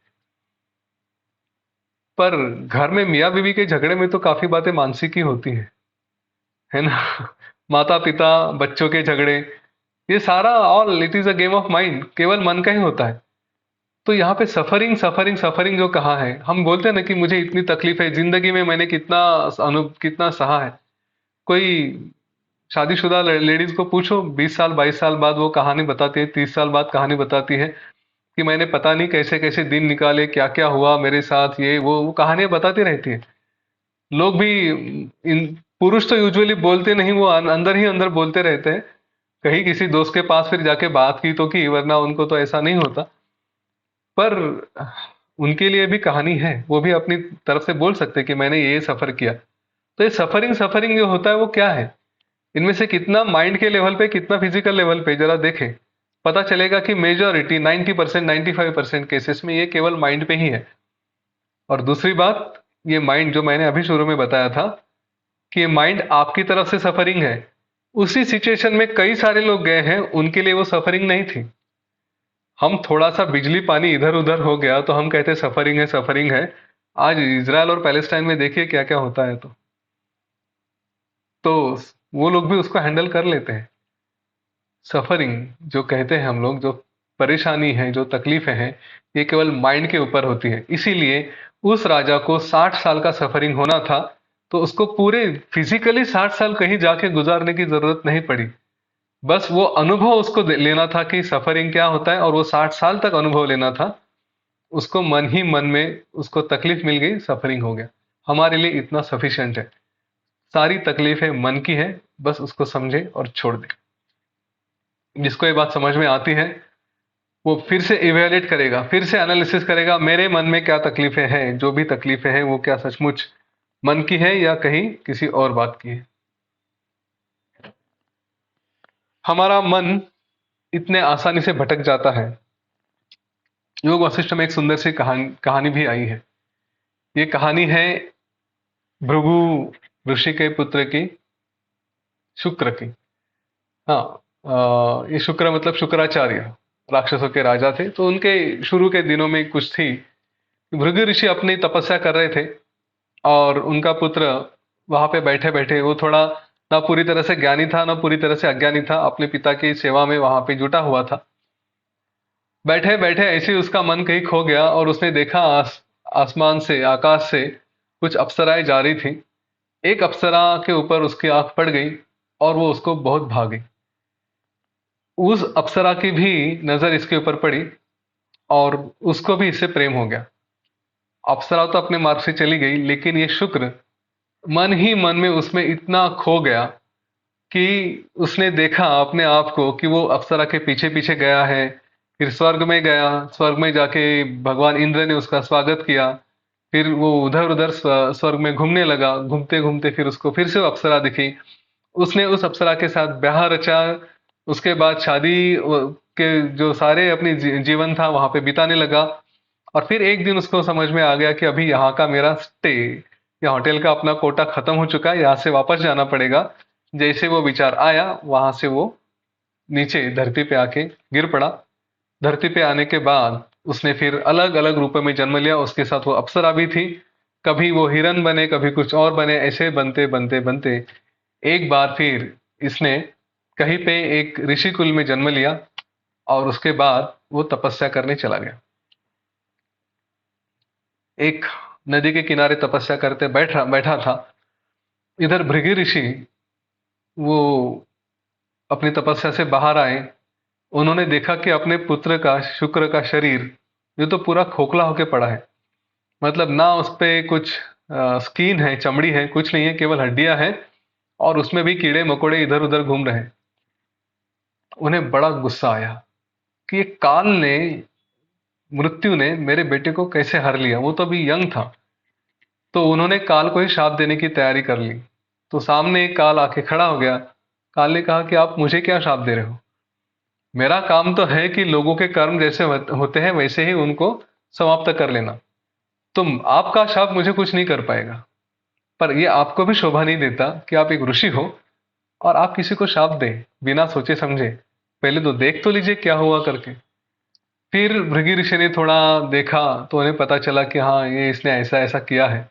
पर घर में मियाँ बीवी के झगड़े में तो काफी बातें मानसिक ही होती है ना। माता पिता, बच्चों के झगड़े, ये सारा all it is a game of mind, केवल मन का ही होता है। तो यहाँ पे सफरिंग सफरिंग सफरिंग जो कहा है, हम बोलते हैं ना कि मुझे इतनी तकलीफ है जिंदगी में, मैंने कितना सहा है। कोई शादीशुदा लेडीज को पूछो, 20 साल 22 साल बाद वो कहानी बताती है, 30 साल बाद कहानी बताती है कि मैंने पता नहीं कैसे कैसे दिन निकाले, क्या क्या हुआ मेरे साथ, ये वो कहानियां बताती रहती है। लोग भी, इन पुरुष तो यूजुअली बोलते नहीं, वो अंदर ही अंदर बोलते रहते हैं। कहीं किसी दोस्त के पास फिर जाके बात की तो की, वरना उनको तो ऐसा नहीं होता। पर उनके लिए भी कहानी है, वो भी अपनी तरफ से बोल सकते हैं कि मैंने ये सफर किया। तो ये सफरिंग सफरिंग जो होता है वो क्या है, इनमें से कितना माइंड के लेवल पे, कितना फिजिकल लेवल पे, जरा देखें। पता चलेगा कि मेजॉरिटी 90% 95% केसेस में ये केवल माइंड पे ही है। और दूसरी बात, ये माइंड जो मैंने अभी शुरू में बताया था कि ये माइंड आपकी तरफ से सफरिंग है, उसी सिचुएशन में कई सारे लोग गए हैं, उनके लिए वो सफरिंग नहीं थी। हम थोड़ा सा बिजली पानी इधर उधर हो गया तो हम कहते हैं सफरिंग है, सफरिंग है। आज इजराइल और पैलेस्टाइन में देखिए क्या क्या होता है। तो वो लोग भी उसको हैंडल कर लेते हैं। सफरिंग जो कहते हैं हम लोग, जो परेशानी है, जो तकलीफें हैं, ये केवल माइंड के ऊपर होती है। इसीलिए उस राजा को 60 साल का सफरिंग होना था, तो उसको पूरे फिजिकली 60 साल कहीं जाके गुजारने की जरूरत नहीं पड़ी। बस वो अनुभव उसको लेना था कि सफरिंग क्या होता है, और वो 60 साल तक अनुभव लेना था। उसको मन ही मन में उसको तकलीफ मिल गई, सफरिंग हो गया। हमारे लिए इतना सफिशिएंट है। सारी तकलीफें मन की है, बस उसको समझे और छोड़ दे। जिसको ये बात समझ में आती है, वो फिर से इवेल्युएट करेगा, फिर से एनालिसिस करेगा, मेरे मन में क्या तकलीफें हैं, जो भी तकलीफें हैं वो क्या सचमुच मन की है या कहीं किसी और बात की है। हमारा मन इतने आसानी से भटक जाता है। योग वशिष्ठ में एक सुंदर सी कहानी भी आई है। ये कहानी है भृगु ऋषि के पुत्र की, शुक्र की। हाँ, ये शुक्र मतलब शुक्राचार्य, राक्षसों के राजा थे। तो उनके शुरू के दिनों में कुछ थी, भृगु ऋषि अपनी तपस्या कर रहे थे, और उनका पुत्र वहां पे बैठे बैठे, वो थोड़ा ना पूरी तरह से ज्ञानी था, ना पूरी तरह से अज्ञानी था, अपने पिता की सेवा में वहां पे जुटा हुआ था। बैठे बैठे ऐसे ही उसका मन कहीं खो गया, और उसने देखा आसमान से, आकाश से कुछ अप्सराएं जा रही थी। एक अप्सरा के ऊपर उसकी आंख पड़ गई और वो उसको बहुत भागी। उस अप्सरा की भी नजर इसके ऊपर पड़ी और उसको भी इससे प्रेम हो गया। अप्सरा तो अपने मार्ग से चली गई, लेकिन ये शुक्र मन ही मन में उसमें इतना खो गया कि उसने देखा अपने आप को कि वो अप्सरा के पीछे पीछे गया है। फिर स्वर्ग में गया, स्वर्ग में जाके भगवान इंद्र ने उसका स्वागत किया। फिर वो उधर उधर स्वर्ग में घूमने लगा, घूमते घूमते फिर उसको फिर से वो अप्सरा दिखी। उसने उस अप्सरा के साथ ब्याह रचा। उसके बाद शादी के जो सारे अपनी जीवन था वहां पे बिताने लगा। और फिर एक दिन उसको समझ में आ गया कि अभी यहाँ का मेरा स्टे या होटल का अपना कोटा खत्म हो चुका है, यहाँ से वापस जाना पड़ेगा। जैसे वो विचार आया, वहां से वो नीचे धरती पे आके गिर पड़ा। धरती पे आने के बाद उसने फिर अलग अलग रूपों में जन्म लिया। उसके साथ वो अप्सरा भी थी। कभी वो हिरन बने, कभी कुछ और बने। ऐसे बनते बनते बनते एक बार फिर इसने कहीं पे एक ऋषि कुल में जन्म लिया और उसके बाद वो तपस्या करने चला गया। एक नदी के किनारे तपस्या करते बैठा बैठा था। इधर भृगु ऋषि वो अपनी तपस्या से बाहर आए। उन्होंने देखा कि अपने पुत्र का, शुक्र का शरीर ये तो पूरा खोखला होके पड़ा है। मतलब ना उस पे कुछ स्किन है, चमड़ी है, कुछ नहीं है, केवल हड्डियां हैं। और उसमें भी कीड़े मकोड़े इधर उधर घूम रहे हैं। उन्हें बड़ा गुस्सा आया कि ये काल ने, मृत्यु ने मेरे बेटे को कैसे हर लिया। वो तो अभी यंग था। तो उन्होंने काल को ही श्राप देने की तैयारी कर ली। तो सामने एक काल आके खड़ा हो गया। काल ने कहा कि आप मुझे क्या श्राप दे रहे हो? मेरा काम तो है कि लोगों के कर्म जैसे होते हैं वैसे ही उनको समाप्त कर लेना। तुम, आपका श्राप मुझे कुछ नहीं कर पाएगा। पर यह आपको भी शोभा नहीं देता कि आप एक ऋषि हो और आप किसी को श्राप दें बिना सोचे समझे। पहले तो देख तो लीजिए क्या हुआ करके। फिर भृगु ऋषि ने थोड़ा देखा तो उन्हें पता चला कि हाँ, ये इसने ऐसा ऐसा किया है।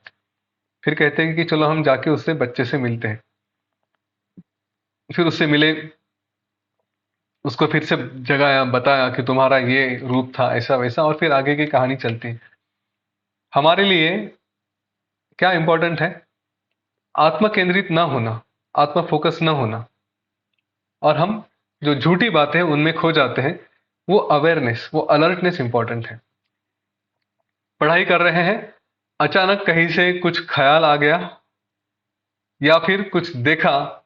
फिर कहते हैं कि चलो हम जाके उससे बच्चे से मिलते हैं। फिर उससे मिले, उसको फिर से जगाया, बताया कि तुम्हारा ये रूप था, ऐसा वैसा। और फिर आगे की कहानी चलती है। हमारे लिए क्या इंपॉर्टेंट है? आत्म केंद्रित ना होना, आत्म फोकस ना होना। और हम जो झूठी बातें हैं उनमें खो जाते हैं। वो अवेयरनेस, वो अलर्टनेस इंपॉर्टेंट है। पढ़ाई कर रहे हैं, अचानक कहीं से कुछ ख्याल आ गया या फिर कुछ देखा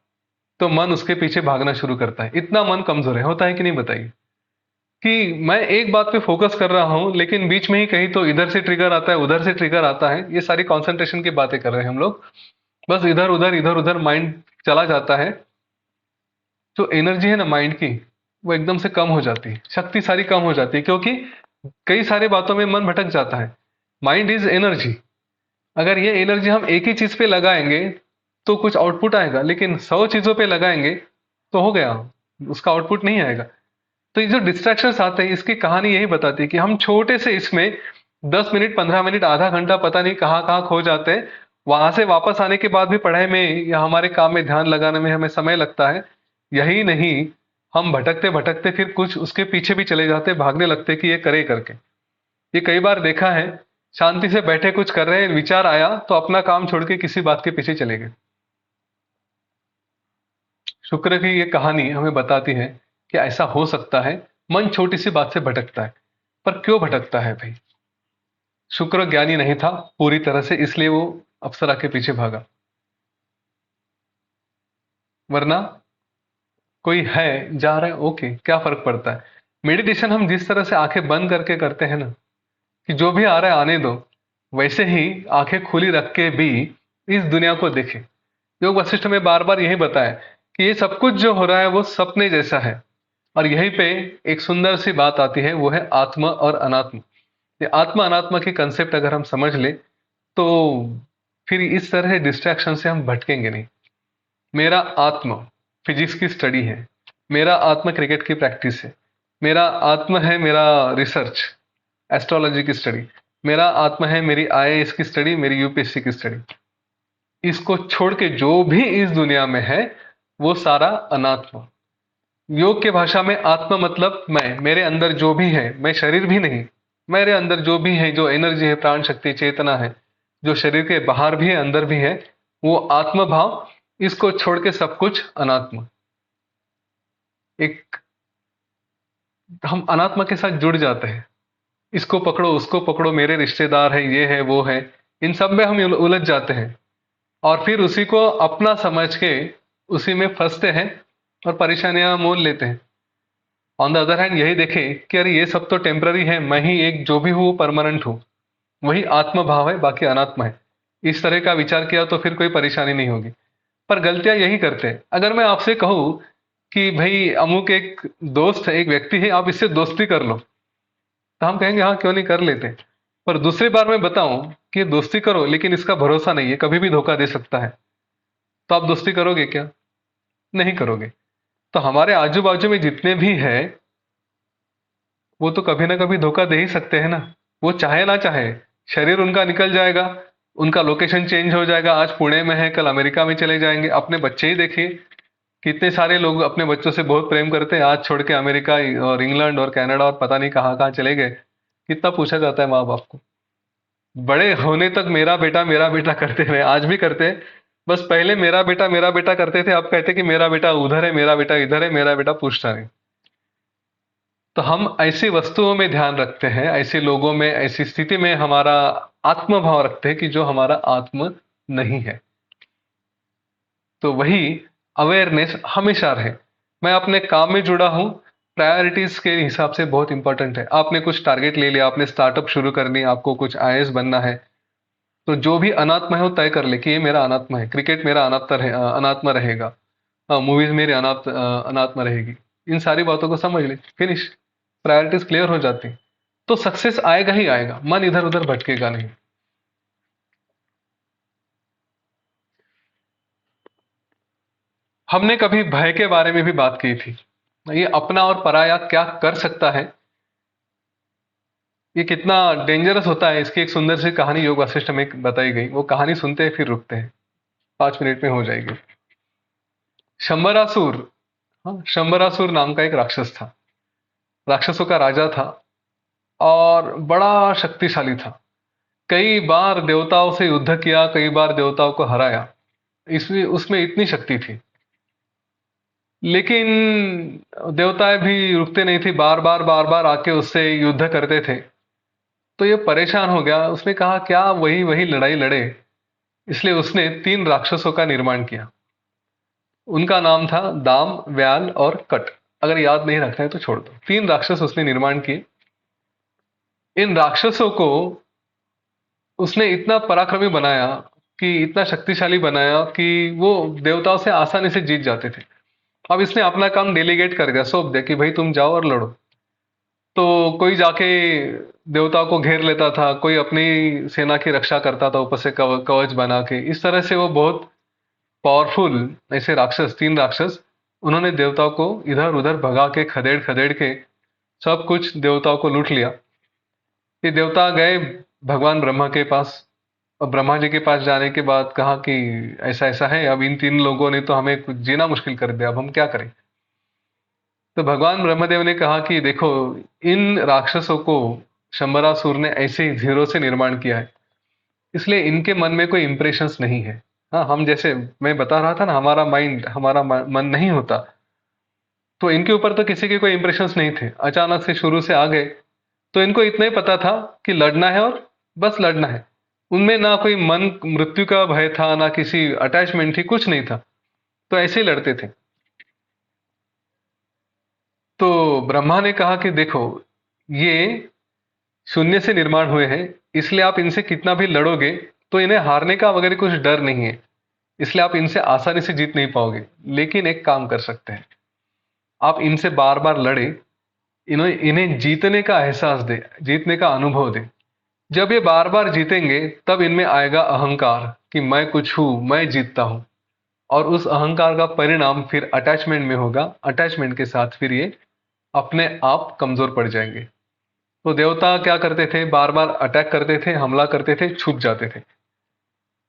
तो मन उसके पीछे भागना शुरू करता है। इतना मन कमजोर है, होता है कि नहीं बताइए? कि मैं एक बात पे फोकस कर रहा हूं लेकिन बीच में ही कहीं तो इधर से ट्रिगर आता है, उधर से ट्रिगर आता है। ये सारी कंसंट्रेशन की बातें कर रहे हैं हम लोग। बस इधर उधर माइंड चला जाता है। जो एनर्जी है ना माइंड की, वो एकदम से कम हो जाती है, शक्ति सारी कम हो जाती है, क्योंकि कई सारी बातों में मन भटक जाता है। Mind is energy. अगर ये एनर्जी हम एक ही चीज पे लगाएंगे तो कुछ आउटपुट आएगा, लेकिन 100 चीजों पे लगाएंगे तो हो गया, उसका आउटपुट नहीं आएगा। तो ये जो डिस्ट्रैक्शंस आते हैं, इसकी कहानी यही बताती है कि हम छोटे से इसमें 10 मिनट, 15 मिनट, आधा घंटा पता नहीं कहाँ कहाँ खो जाते हैं। वहां से वापस आने के बाद भी पढ़ाई में या हमारे काम में ध्यान लगाने में हमें समय लगता है। यही नहीं, हम भटकते भटकते फिर कुछ उसके पीछे भी चले जाते, भागने लगते कि ये करे करके। ये कई बार देखा है। शांति से बैठे कुछ कर रहे हैं, विचार आया तो अपना काम छोड़ के किसी बात के पीछे चले गए। शुक्र की ये कहानी हमें बताती है कि ऐसा हो सकता है। मन छोटी सी बात से भटकता है, पर क्यों भटकता है भाई? शुक्र ज्ञानी नहीं था पूरी तरह से, इसलिए वो अप्सरा के पीछे भागा। वरना कोई है, जा रहा है, ओके, क्या फर्क पड़ता है? मेडिटेशन हम जिस तरह से आंखें बंद करके करते हैं ना, कि जो भी आ रहा है आने दो, वैसे ही आंखें खुली रख के भी इस दुनिया को देखें। योग वशिष्ठ में बार बार यही बताया कि ये सब कुछ जो हो रहा है वो सपने जैसा है। और यहीं पे एक सुंदर सी बात आती है, वो है आत्मा और अनात्मा। ये आत्मा अनात्मा की कंसेप्ट अगर हम समझ ले तो फिर इस तरह डिस्ट्रैक्शन से हम भटकेंगे नहीं। मेरा आत्मा फिजिक्स की स्टडी है, मेरा आत्मा क्रिकेट की प्रैक्टिस है, मेरा आत्मा है मेरा रिसर्च, एस्ट्रोलॉजी की स्टडी, मेरा आत्मा है मेरी आईएएस की स्टडी, मेरी यूपीएससी की स्टडी। इसको छोड़ के जो भी इस दुनिया में है वो सारा अनात्मा। योग के भाषा में आत्मा मतलब मैं, मेरे अंदर जो भी है, मैं शरीर भी नहीं। मेरे अंदर जो भी है, जो एनर्जी है, प्राण शक्ति, चेतना है, जो शरीर के बाहर भी है अंदर भी है, वो आत्म भाव, इसको छोड़ के सब कुछ अनात्म। एक हम अनात्मा के साथ जुड़ जाते हैं, इसको पकड़ो उसको पकड़ो, मेरे रिश्तेदार है, ये है वो है, इन सब में हम उलझ जाते हैं और फिर उसी को अपना समझ के उसी में फंसते हैं और परेशानियां मोल लेते हैं। ऑन द अदर हैंड यही देखें कि अरे ये सब तो टेम्पररी है, मैं ही एक जो भी हूँ परमानेंट हूँ, वही आत्म भाव है, बाकी अनात्मा है। इस तरह का विचार किया तो फिर कोई परेशानी नहीं होगी। पर गलतियां यही करते हैं। अगर मैं आपसे कहूं कि भाई अमुक एक दोस्त है, एक व्यक्ति है, आप इससे दोस्ती कर लो, तो हम कहेंगे हाँ क्यों नहीं, कर लेते। पर दूसरी बार मैं बताऊं कि दोस्ती करो लेकिन इसका भरोसा नहीं है, कभी भी धोखा दे सकता है, तो आप दोस्ती करोगे क्या? नहीं करोगे। तो हमारे आजू बाजू में जितने भी है, वो तो कभी ना कभी धोखा दे ही सकते हैं ना। वो चाहे ना चाहे, शरीर उनका निकल जाएगा, उनका लोकेशन चेंज हो जाएगा, आज पुणे में है, कल अमेरिका में चले जाएंगे। अपने बच्चे ही देखिए, कितने सारे लोग अपने बच्चों से बहुत प्रेम करते हैं, आज छोड़ के अमेरिका और इंग्लैंड और कनाडा और पता नहीं कहाँ कहाँ चले गए। कितना पूछा जाता है माँ बाप को। बड़े होने तक मेरा बेटा करते रहे, आज भी करते हैं। बस पहले मेरा बेटा करते थे, अब कहते कि मेरा बेटा उधर है, मेरा बेटा इधर है, मेरा बेटा पूछता नहीं। तो हम ऐसी वस्तुओं में ध्यान रखते हैं, ऐसे लोगों में, ऐसी स्थिति में हमारा आत्म भाव रखते हैं कि जो हमारा आत्म नहीं है। तो वही अवेयरनेस हमेशा रहे। मैं अपने काम में जुड़ा हूं, प्रायोरिटीज के हिसाब से बहुत इंपॉर्टेंट है। आपने कुछ टारगेट ले लिया, आपने स्टार्टअप शुरू करनी, आपको कुछ आईएएस बनना है, तो जो भी अनात्मा है वो तय कर ले कि ये मेरा अनात्मा है। क्रिकेट मेरा अनात्मा रहेगा, मूवीज मेरी अनात्मा रहेगी। इन सारी बातों को समझ ले, फिनिश, प्रायोरिटीज क्लियर हो जाती। तो सक्सेस आएगा ही आएगा, मन इधर उधर भटकेगा नहीं। हमने कभी भय के बारे में भी बात की थी। ये अपना और पराया क्या कर सकता है, ये कितना डेंजरस होता है, इसकी एक सुंदर सी कहानी योग वासिष्ठ में बताई गई। वो कहानी सुनते हैं फिर रुकते हैं, 5 मिनट में हो जाएगी। शंबरासुर, हाँ, शंबरासुर नाम का एक राक्षस था, राक्षसों का राजा था और बड़ा शक्तिशाली था। कई बार देवताओं से युद्ध किया, कई बार देवताओं को हराया, इसमें उसमें इतनी शक्ति थी। लेकिन देवता भी रुकते नहीं थे, बार बार आके उससे युद्ध करते थे। तो ये परेशान हो गया, उसने कहा क्या वही वही लड़ाई लड़े। इसलिए उसने 3 राक्षसों का निर्माण किया। उनका नाम था दाम, व्याल और कट। अगर याद नहीं रखना है तो छोड़ दो। 3 राक्षस उसने निर्माण किए। इन राक्षसों को उसने इतना पराक्रमी बनाया, कि इतना शक्तिशाली बनाया कि वो देवताओं से आसानी से जीत जाते थे। अब इसने अपना काम डेलीगेट कर दिया, सौंप दिया कि भाई तुम जाओ और लड़ो। तो कोई जाके देवताओं को घेर लेता था, कोई अपनी सेना की रक्षा करता था ऊपर से कवच बना के। इस तरह से वो बहुत पावरफुल ऐसे राक्षस, 3 राक्षस, उन्होंने देवताओं को इधर उधर भगा के, खदेड़ खदेड़ के सब कुछ देवताओं को लूट लिया। ये देवता गए भगवान ब्रह्मा के पास। और ब्रह्मा जी के पास जाने के बाद कहा कि ऐसा ऐसा है, अब इन 3 लोगों ने तो हमें कुछ जीना मुश्किल कर दिया, अब हम क्या करें। तो भगवान ब्रह्मदेव ने कहा कि देखो, इन राक्षसों को शंबरासुर ने ऐसे ही जीरो से निर्माण किया है, इसलिए इनके मन में कोई इंप्रेशंस नहीं है। हाँ, हम जैसे मैं बता रहा था ना, हमारा माइंड, हमारा मन नहीं होता, तो इनके ऊपर तो किसी के कोई इंप्रेशंस नहीं थे, अचानक से शुरू से आ गए। तो इनको इतना ही पता था कि लड़ना है और बस लड़ना है। उनमें ना कोई मन मृत्यु का भय था, ना किसी अटैचमेंट थी, कुछ नहीं था। तो ऐसे ही लड़ते थे। तो ब्रह्मा ने कहा कि देखो, ये शून्य से निर्माण हुए हैं, इसलिए आप इनसे कितना भी लड़ोगे तो इन्हें हारने का वगैरह कुछ डर नहीं है, इसलिए आप इनसे आसानी से जीत नहीं पाओगे। लेकिन एक काम कर सकते हैं, आप इनसे बार बार लड़े, इन्हें इन्हें जीतने का एहसास दे, जीतने का अनुभव दे। जब ये बार बार जीतेंगे तब इनमें आएगा अहंकार कि मैं कुछ हूं, मैं जीतता हूं। और उस अहंकार का परिणाम फिर अटैचमेंट में होगा, अटैचमेंट के साथ फिर ये अपने आप कमजोर पड़ जाएंगे। तो देवता क्या करते थे, बार बार अटैक करते थे, हमला करते थे, छुप जाते थे।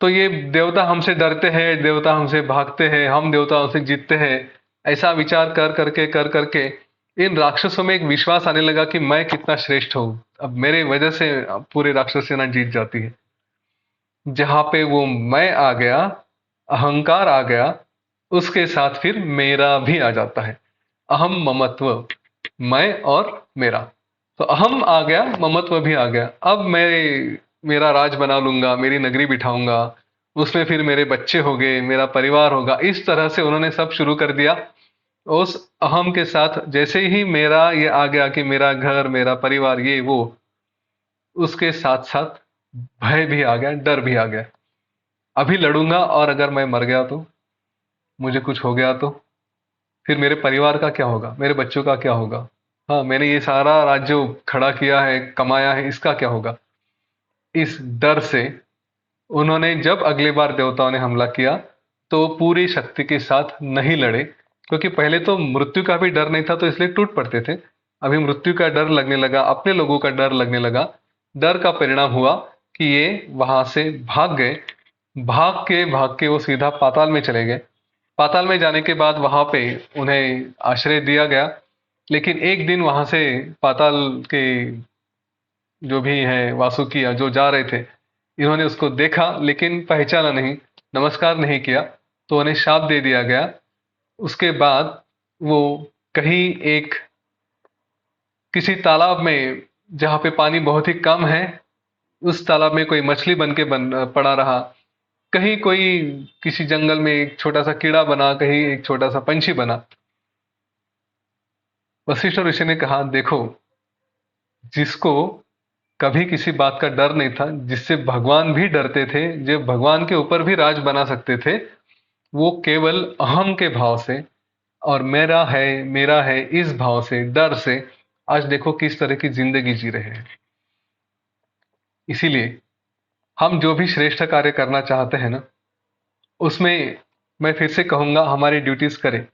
तो ये देवता हमसे डरते हैं, देवता हमसे भागते हैं, हम देवताओं से जीतते हैं, ऐसा विचार कर करके इन राक्षसों में एक विश्वास आने लगा कि मैं कितना श्रेष्ठ हूँ, अब मेरे वजह से पूरी राक्षस सेना जीत जाती है। जहां पे वो मैं आ गया, अहंकार आ गया, उसके साथ फिर मेरा भी आ जाता है। अहम ममत्व, मैं और मेरा। तो अहम आ गया, ममत्व भी आ गया। अब मैं मेरा राज बना लूंगा, मेरी नगरी बिठाऊंगा, उसमें फिर मेरे बच्चे हो गए, मेरा परिवार होगा। इस तरह से उन्होंने सब शुरू कर दिया। उस अहम के साथ जैसे ही मेरा ये आ गया कि मेरा घर, मेरा परिवार, ये वो, उसके साथ साथ भय भी आ गया, डर भी आ गया। अभी लड़ूंगा और अगर मैं मर गया तो, मुझे कुछ हो गया तो, फिर मेरे परिवार का क्या होगा, मेरे बच्चों का क्या होगा? हाँ, मैंने ये सारा राज्य खड़ा किया है, कमाया है, इसका क्या होगा? इस डर से उन्होंने जब अगली बार देवताओं ने हमला किया तो पूरी शक्ति के साथ नहीं लड़े, क्योंकि पहले तो मृत्यु का भी डर नहीं था तो इसलिए टूट पड़ते थे। अभी मृत्यु का डर लगने लगा, अपने लोगों का डर लगने लगा। डर का परिणाम हुआ कि ये वहां से भाग गए। भाग के वो सीधा पाताल में चले गए। पाताल में जाने के बाद वहां पे उन्हें आश्रय दिया गया। लेकिन एक दिन वहां से पाताल के जो भी हैं वासुकी जो जा रहे थे, इन्होंने उसको देखा लेकिन पहचाना नहीं, नमस्कार नहीं किया, तो उन्हें शाप दे दिया गया। उसके बाद वो कहीं एक किसी तालाब में, जहाँ पे पानी बहुत ही कम है, उस तालाब में कोई मछली बन के पड़ा रहा। कहीं कोई किसी जंगल में एक छोटा सा कीड़ा बना, कहीं एक छोटा सा पंछी बना। वशिष्ठ ऋषि ने कहा, देखो, जिसको कभी किसी बात का डर नहीं था, जिससे भगवान भी डरते थे, जो भगवान के ऊपर भी राज बना सकते थे, वो केवल अहम के भाव से और मेरा है इस भाव से, डर से, आज देखो किस तरह की जिंदगी जी रहे हैं। इसीलिए हम जो भी श्रेष्ठ कार्य करना चाहते हैं ना, उसमें मैं फिर से कहूंगा, हमारी ड्यूटीज करें,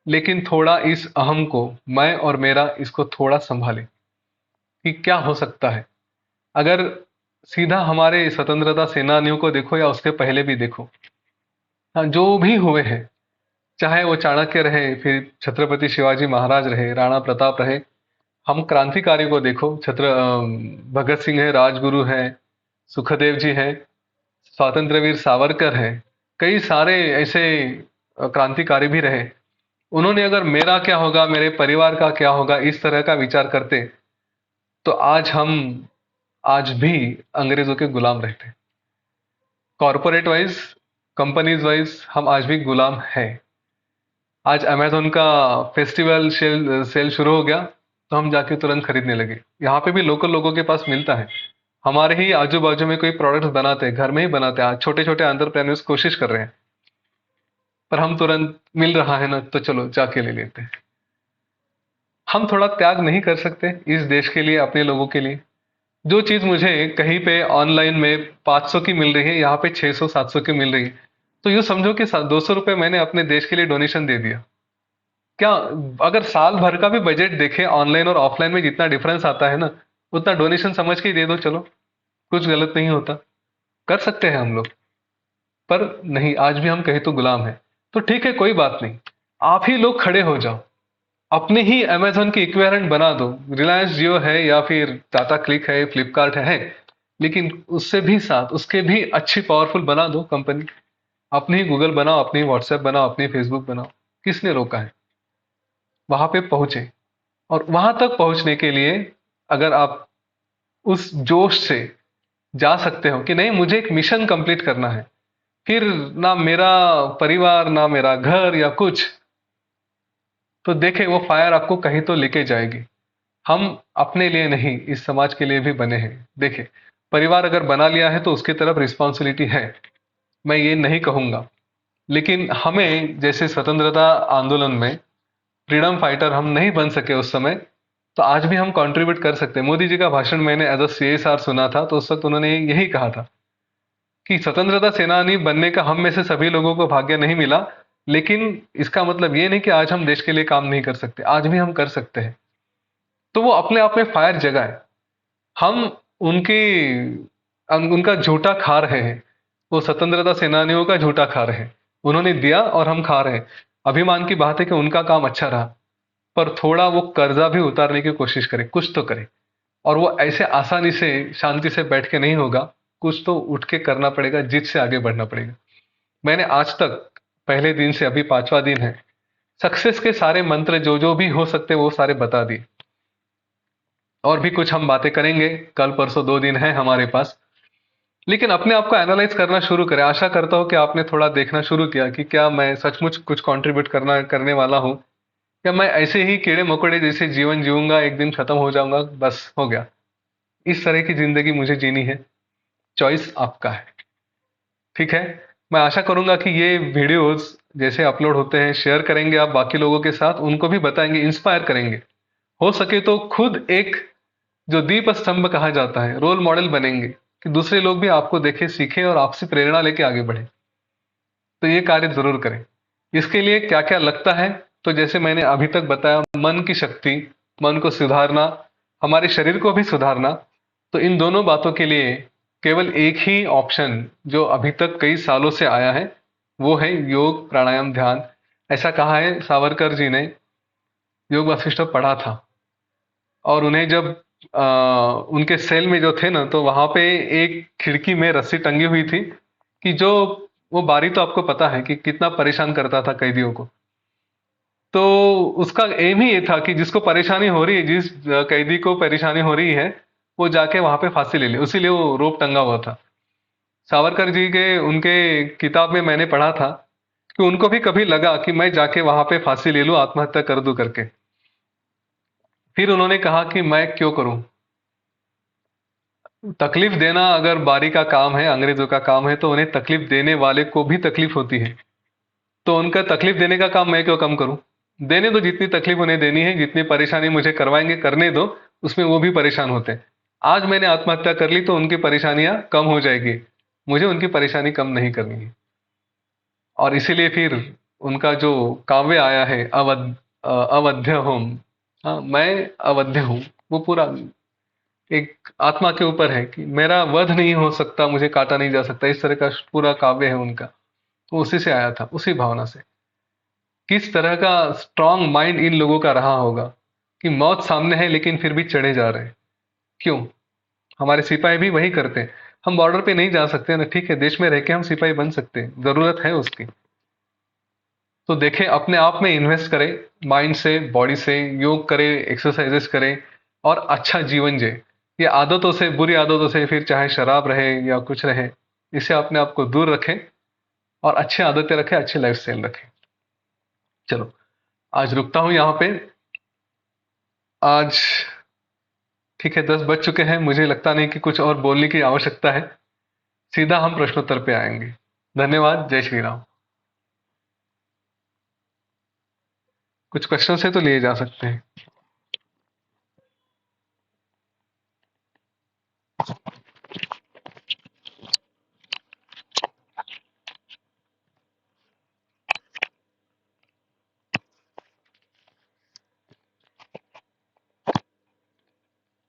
लेकिन थोड़ा इस अहम को, मैं और मेरा, इसको थोड़ा संभालें कि क्या हो सकता है। अगर सीधा हमारे स्वतंत्रता सेनानियों को देखो या उसके पहले भी देखो, हाँ, जो भी हुए हैं, चाहे वो चाणक्य रहे, फिर छत्रपति शिवाजी महाराज रहे, राणा प्रताप रहे, हम क्रांतिकारी को देखो, भगत सिंह है, राजगुरु है, सुखदेव जी हैं, स्वातंत्र्यवीर सावरकर हैं, कई सारे ऐसे क्रांतिकारी भी रहे। उन्होंने अगर मेरा क्या होगा, मेरे परिवार का क्या होगा, इस तरह का विचार करते, तो आज भी अंग्रेजों के गुलाम रहते। कॉरपोरेट वाइज, कंपनीज वाइज हम आज भी गुलाम हैं। आज अमेजोन का फेस्टिवल सेल शुरू हो गया तो हम जाके तुरंत खरीदने लगे। यहाँ पे भी लोकल लोगों के पास मिलता है। हमारे ही आजू बाजू में कोई प्रोडक्ट्स बनाते हैं, घर में ही बनाते हैं, छोटे छोटे एंटरप्रेन्योर्स कोशिश कर रहे हैं, पर हम तुरंत मिल रहा है ना तो चलो जाके ले लेते हैं। हम थोड़ा त्याग नहीं कर सकते इस देश के लिए, अपने लोगों के लिए? जो चीज मुझे कहीं पे ऑनलाइन में 500 की मिल रही है, यहाँ पे 600 700 की मिल रही है, तो यूँ समझो कि 200 रुपये मैंने अपने देश के लिए डोनेशन दे दिया। क्या, अगर साल भर का भी बजट देखें, ऑनलाइन और ऑफलाइन में जितना डिफरेंस आता है ना, उतना डोनेशन समझ के ही दे दो, चलो, कुछ गलत नहीं होता। कर सकते हैं हम लोग, पर नहीं, आज भी हम कहीं तो गुलाम हैं। तो ठीक है, कोई बात नहीं, आप ही लोग खड़े हो जाओ, अपने ही अमेजन की इक्विवेलेंट बना दो। रिलायंस जियो है या फिर टाटा क्लिक है, फ्लिपकार्ट है, लेकिन उससे भी साथ, उसके भी अच्छी पावरफुल बना दो कंपनी। अपनी ही गूगल बनाओ, अपनी व्हाट्सएप बनाओ, अपनी फेसबुक बनाओ। किसने रोका है? वहां पे पहुंचे। और वहां तक पहुंचने के लिए अगर आप उस जोश से जा सकते हो कि नहीं, मुझे एक मिशन कंप्लीट करना है, फिर ना मेरा परिवार, ना मेरा घर या कुछ, तो देखे वो फायर आपको कहीं तो लेके जाएगी। हम अपने लिए नहीं, इस समाज के लिए भी बने हैं। देखे, परिवार अगर बना लिया है तो उसकी तरफ रिस्पॉन्सिबिलिटी है, मैं ये नहीं कहूंगा। लेकिन हमें, जैसे स्वतंत्रता आंदोलन में फ्रीडम फाइटर हम नहीं बन सके उस समय, तो आज भी हम कंट्रीब्यूट कर सकते हैं। मोदी जी का भाषण मैंने एज अ सीएसआर सुना था, तो उस वक्त उन्होंने यही कहा था कि स्वतंत्रता सेनानी बनने का हम में से सभी लोगों को भाग्य नहीं मिला, लेकिन इसका मतलब ये नहीं कि आज हम देश के लिए काम नहीं कर सकते, आज भी हम कर सकते हैं। तो वो अपने आप में फायर जगाए। हम उनकी उनका झूठा खा रहे हैं, वो स्वतंत्रता सेनानियों का झूठा खा रहे हैं। उन्होंने दिया और हम खा रहे हैं। अभिमान की बात है कि उनका काम अच्छा रहा, पर थोड़ा वो कर्जा भी उतारने की कोशिश करे, कुछ तो करे। और वो ऐसे आसानी से शांति से बैठ के नहीं होगा, कुछ तो उठ के करना पड़ेगा, जिद से आगे बढ़ना पड़ेगा। मैंने आज तक, पहले दिन से अभी 5वां दिन है, सक्सेस के सारे मंत्र जो जो भी हो सकते वो सारे बता दिए। और भी कुछ हम बातें करेंगे, कल परसों 2 दिन है हमारे पास। लेकिन अपने आप को एनालाइज करना शुरू करें। आशा करता हूं कि आपने थोड़ा देखना शुरू किया कि क्या मैं सचमुच कुछ कंट्रीब्यूट करने वाला हूं, या मैं ऐसे ही कीड़े मकोड़े जैसे जीवन जीऊंगा, एक दिन खत्म हो जाऊंगा, बस हो गया। इस तरह की जिंदगी मुझे जीनी है। चॉइस आपका है। ठीक है। मैं आशा करूंगा कि ये वीडियोस जैसे अपलोड होते हैं, शेयर करेंगे आप बाकी लोगों के साथ, उनको भी बताएंगे, इंस्पायर करेंगे। हो सके तो खुद एक, जो दीप स्तंभ कहा जाता है, रोल मॉडल बनेंगे कि दूसरे लोग भी आपको देखें, सीखें और आपसे प्रेरणा लेके आगे बढ़े। तो ये कार्य जरूर करें। इसके लिए क्या क्या लगता है, तो जैसे मैंने अभी तक बताया, मन की शक्ति, मन को सुधारना, हमारे शरीर को भी सुधारना। तो इन दोनों बातों के लिए केवल एक ही ऑप्शन जो अभी तक कई सालों से आया है, वो है योग, प्राणायाम, ध्यान। ऐसा कहा है सावरकर जी ने, योग वासिष्ठ पढ़ा था। और उन्हें जब उनके सेल में जो थे ना, तो वहां पे एक खिड़की में रस्सी टंगी हुई थी, कि जो, वो बारी तो आपको पता है कि कितना परेशान करता था कैदियों को। तो उसका एम ही ये था कि जिसको परेशानी हो रही है, जिस कैदी को परेशानी हो रही है, वो जाके वहां पे फांसी ले ले, उसीलिए वो रोप टंगा हुआ था। सावरकर जी के उनके किताब में मैंने पढ़ा था कि उनको भी कभी लगा कि मैं जाके वहां पे फांसी ले लूं, आत्महत्या कर दूं करके। फिर उन्होंने कहा कि मैं क्यों करूं, तकलीफ देना अगर बारी का काम है, अंग्रेजों का काम है, तो उन्हें तकलीफ देने वाले को भी तकलीफ होती है। तो उनका तकलीफ देने का काम मैं क्यों कम करूं। देने दो, जितनी तकलीफ उन्हें देनी है, जितनी परेशानी मुझे करवाएंगे करने दो। उसमें वो भी परेशान होते हैं। आज मैंने आत्महत्या कर ली तो उनकी परेशानियां कम हो जाएगी, मुझे उनकी परेशानी कम नहीं करनी है। और इसीलिए फिर उनका जो काव्य आया है, अवध्य होम, हाँ मैं अवध्य हूँ, वो पूरा एक आत्मा के ऊपर है कि मेरा वध नहीं हो सकता, मुझे काटा नहीं जा सकता, इस तरह का पूरा काव्य है उनका। तो उसी से आया था, उसी भावना से। किस तरह का स्ट्रांग माइंड इन लोगों का रहा होगा कि मौत सामने है लेकिन फिर भी चढ़े जा रहे हैं। क्यों? हमारे सिपाही भी वही करते हैं। हम बॉर्डर पे नहीं जा सकते ना, ठीक है, देश में रह के हम सिपाही बन सकते हैं, जरूरत है उसकी। तो देखें, अपने आप में इन्वेस्ट करें, माइंड से, बॉडी से, योग करें, एक्सरसाइजेस करें, और अच्छा जीवन जिए। ये आदतों से, बुरी आदतों से, फिर चाहे शराब रहे या कुछ रहे, इससे अपने आप को दूर रखें, और अच्छी आदतें रखें, अच्छी लाइफ स्टाइल रखें। चलो, आज रुकता हूं यहाँ पे। आज ठीक है, 10 बज चुके हैं, मुझे लगता नहीं कि कुछ और बोलने की आवश्यकता है। सीधा हम प्रश्नोत्तर पे आएंगे। धन्यवाद। जय श्री राम। कुछ क्वेश्चन से तो लिए जा सकते हैं।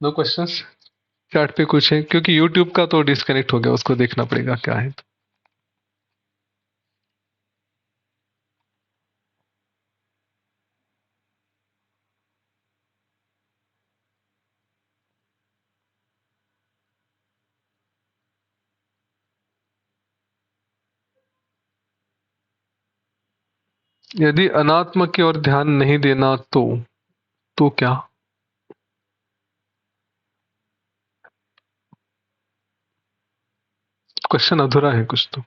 Know questions. चैट पे कुछ है, क्योंकि यूट्यूब का तो डिस्कनेक्ट हो गया, उसको देखना पड़ेगा क्या है। यदि अनात्म की ओर ध्यान नहीं देना तो क्या? क्वेश्चन अधूरा है कुछ तो।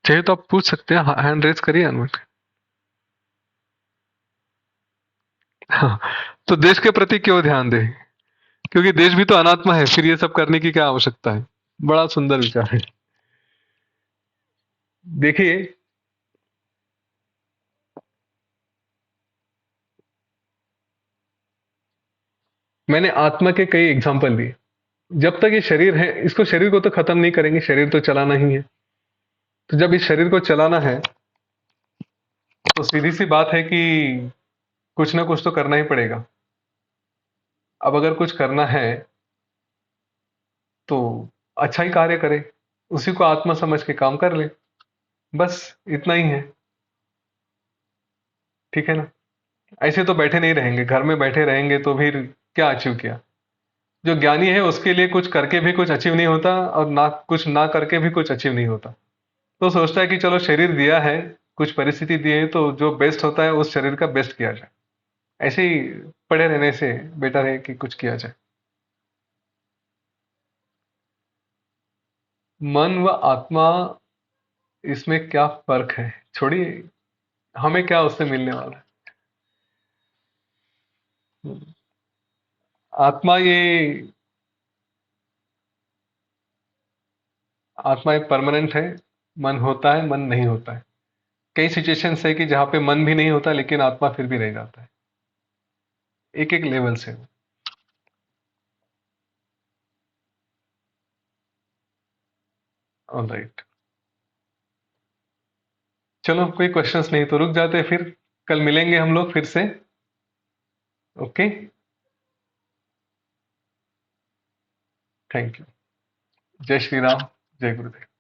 चाहिए तो आप पूछ सकते हैं, हैंड रेज करिए अनमिट। हाँ, तो देश के प्रति क्यों ध्यान दे? क्योंकि देश भी तो अनात्मा है, फिर ये सब करने की क्या आवश्यकता है? बड़ा सुंदर विचार है। देखिए, मैंने आत्मा के कई एग्जाम्पल दिए। जब तक ये शरीर है, इसको, शरीर को तो खत्म नहीं करेंगे, शरीर तो चलाना ही है। तो जब इस शरीर को चलाना है, तो सीधी सी बात है कि कुछ ना कुछ तो करना ही पड़ेगा। अब अगर कुछ करना है तो अच्छा ही कार्य करे, उसी को आत्मा समझ के काम कर ले, बस इतना ही है। ठीक है ना? ऐसे तो बैठे नहीं रहेंगे, घर में बैठे रहेंगे तो फिर क्या अचीव किया? जो ज्ञानी है उसके लिए कुछ करके भी कुछ अचीव नहीं होता, और ना कुछ ना करके भी कुछ अचीव नहीं होता। तो सोचता है कि चलो शरीर दिया है, कुछ परिस्थिति दी है, तो जो बेस्ट होता है उस शरीर का बेस्ट किया जाए। ऐसे ही पड़े रहने से बेटर है कि कुछ किया जाए। मन व आत्मा, इसमें क्या फर्क है? छोड़िए, हमें क्या उससे मिलने वाला है? आत्मा ये आत्मा एक परमानेंट है। मन होता है, मन नहीं होता है। कई सिचुएशंस है कि जहां पे मन भी नहीं होता लेकिन आत्मा फिर भी रह जाता है। एक एक लेवल से। ऑलराइट, चलो कोई क्वेश्चंस नहीं तो रुक जाते फिर। कल मिलेंगे हम लोग फिर से। ओके। Thank you. जय श्री राम। जय गुरुदेव।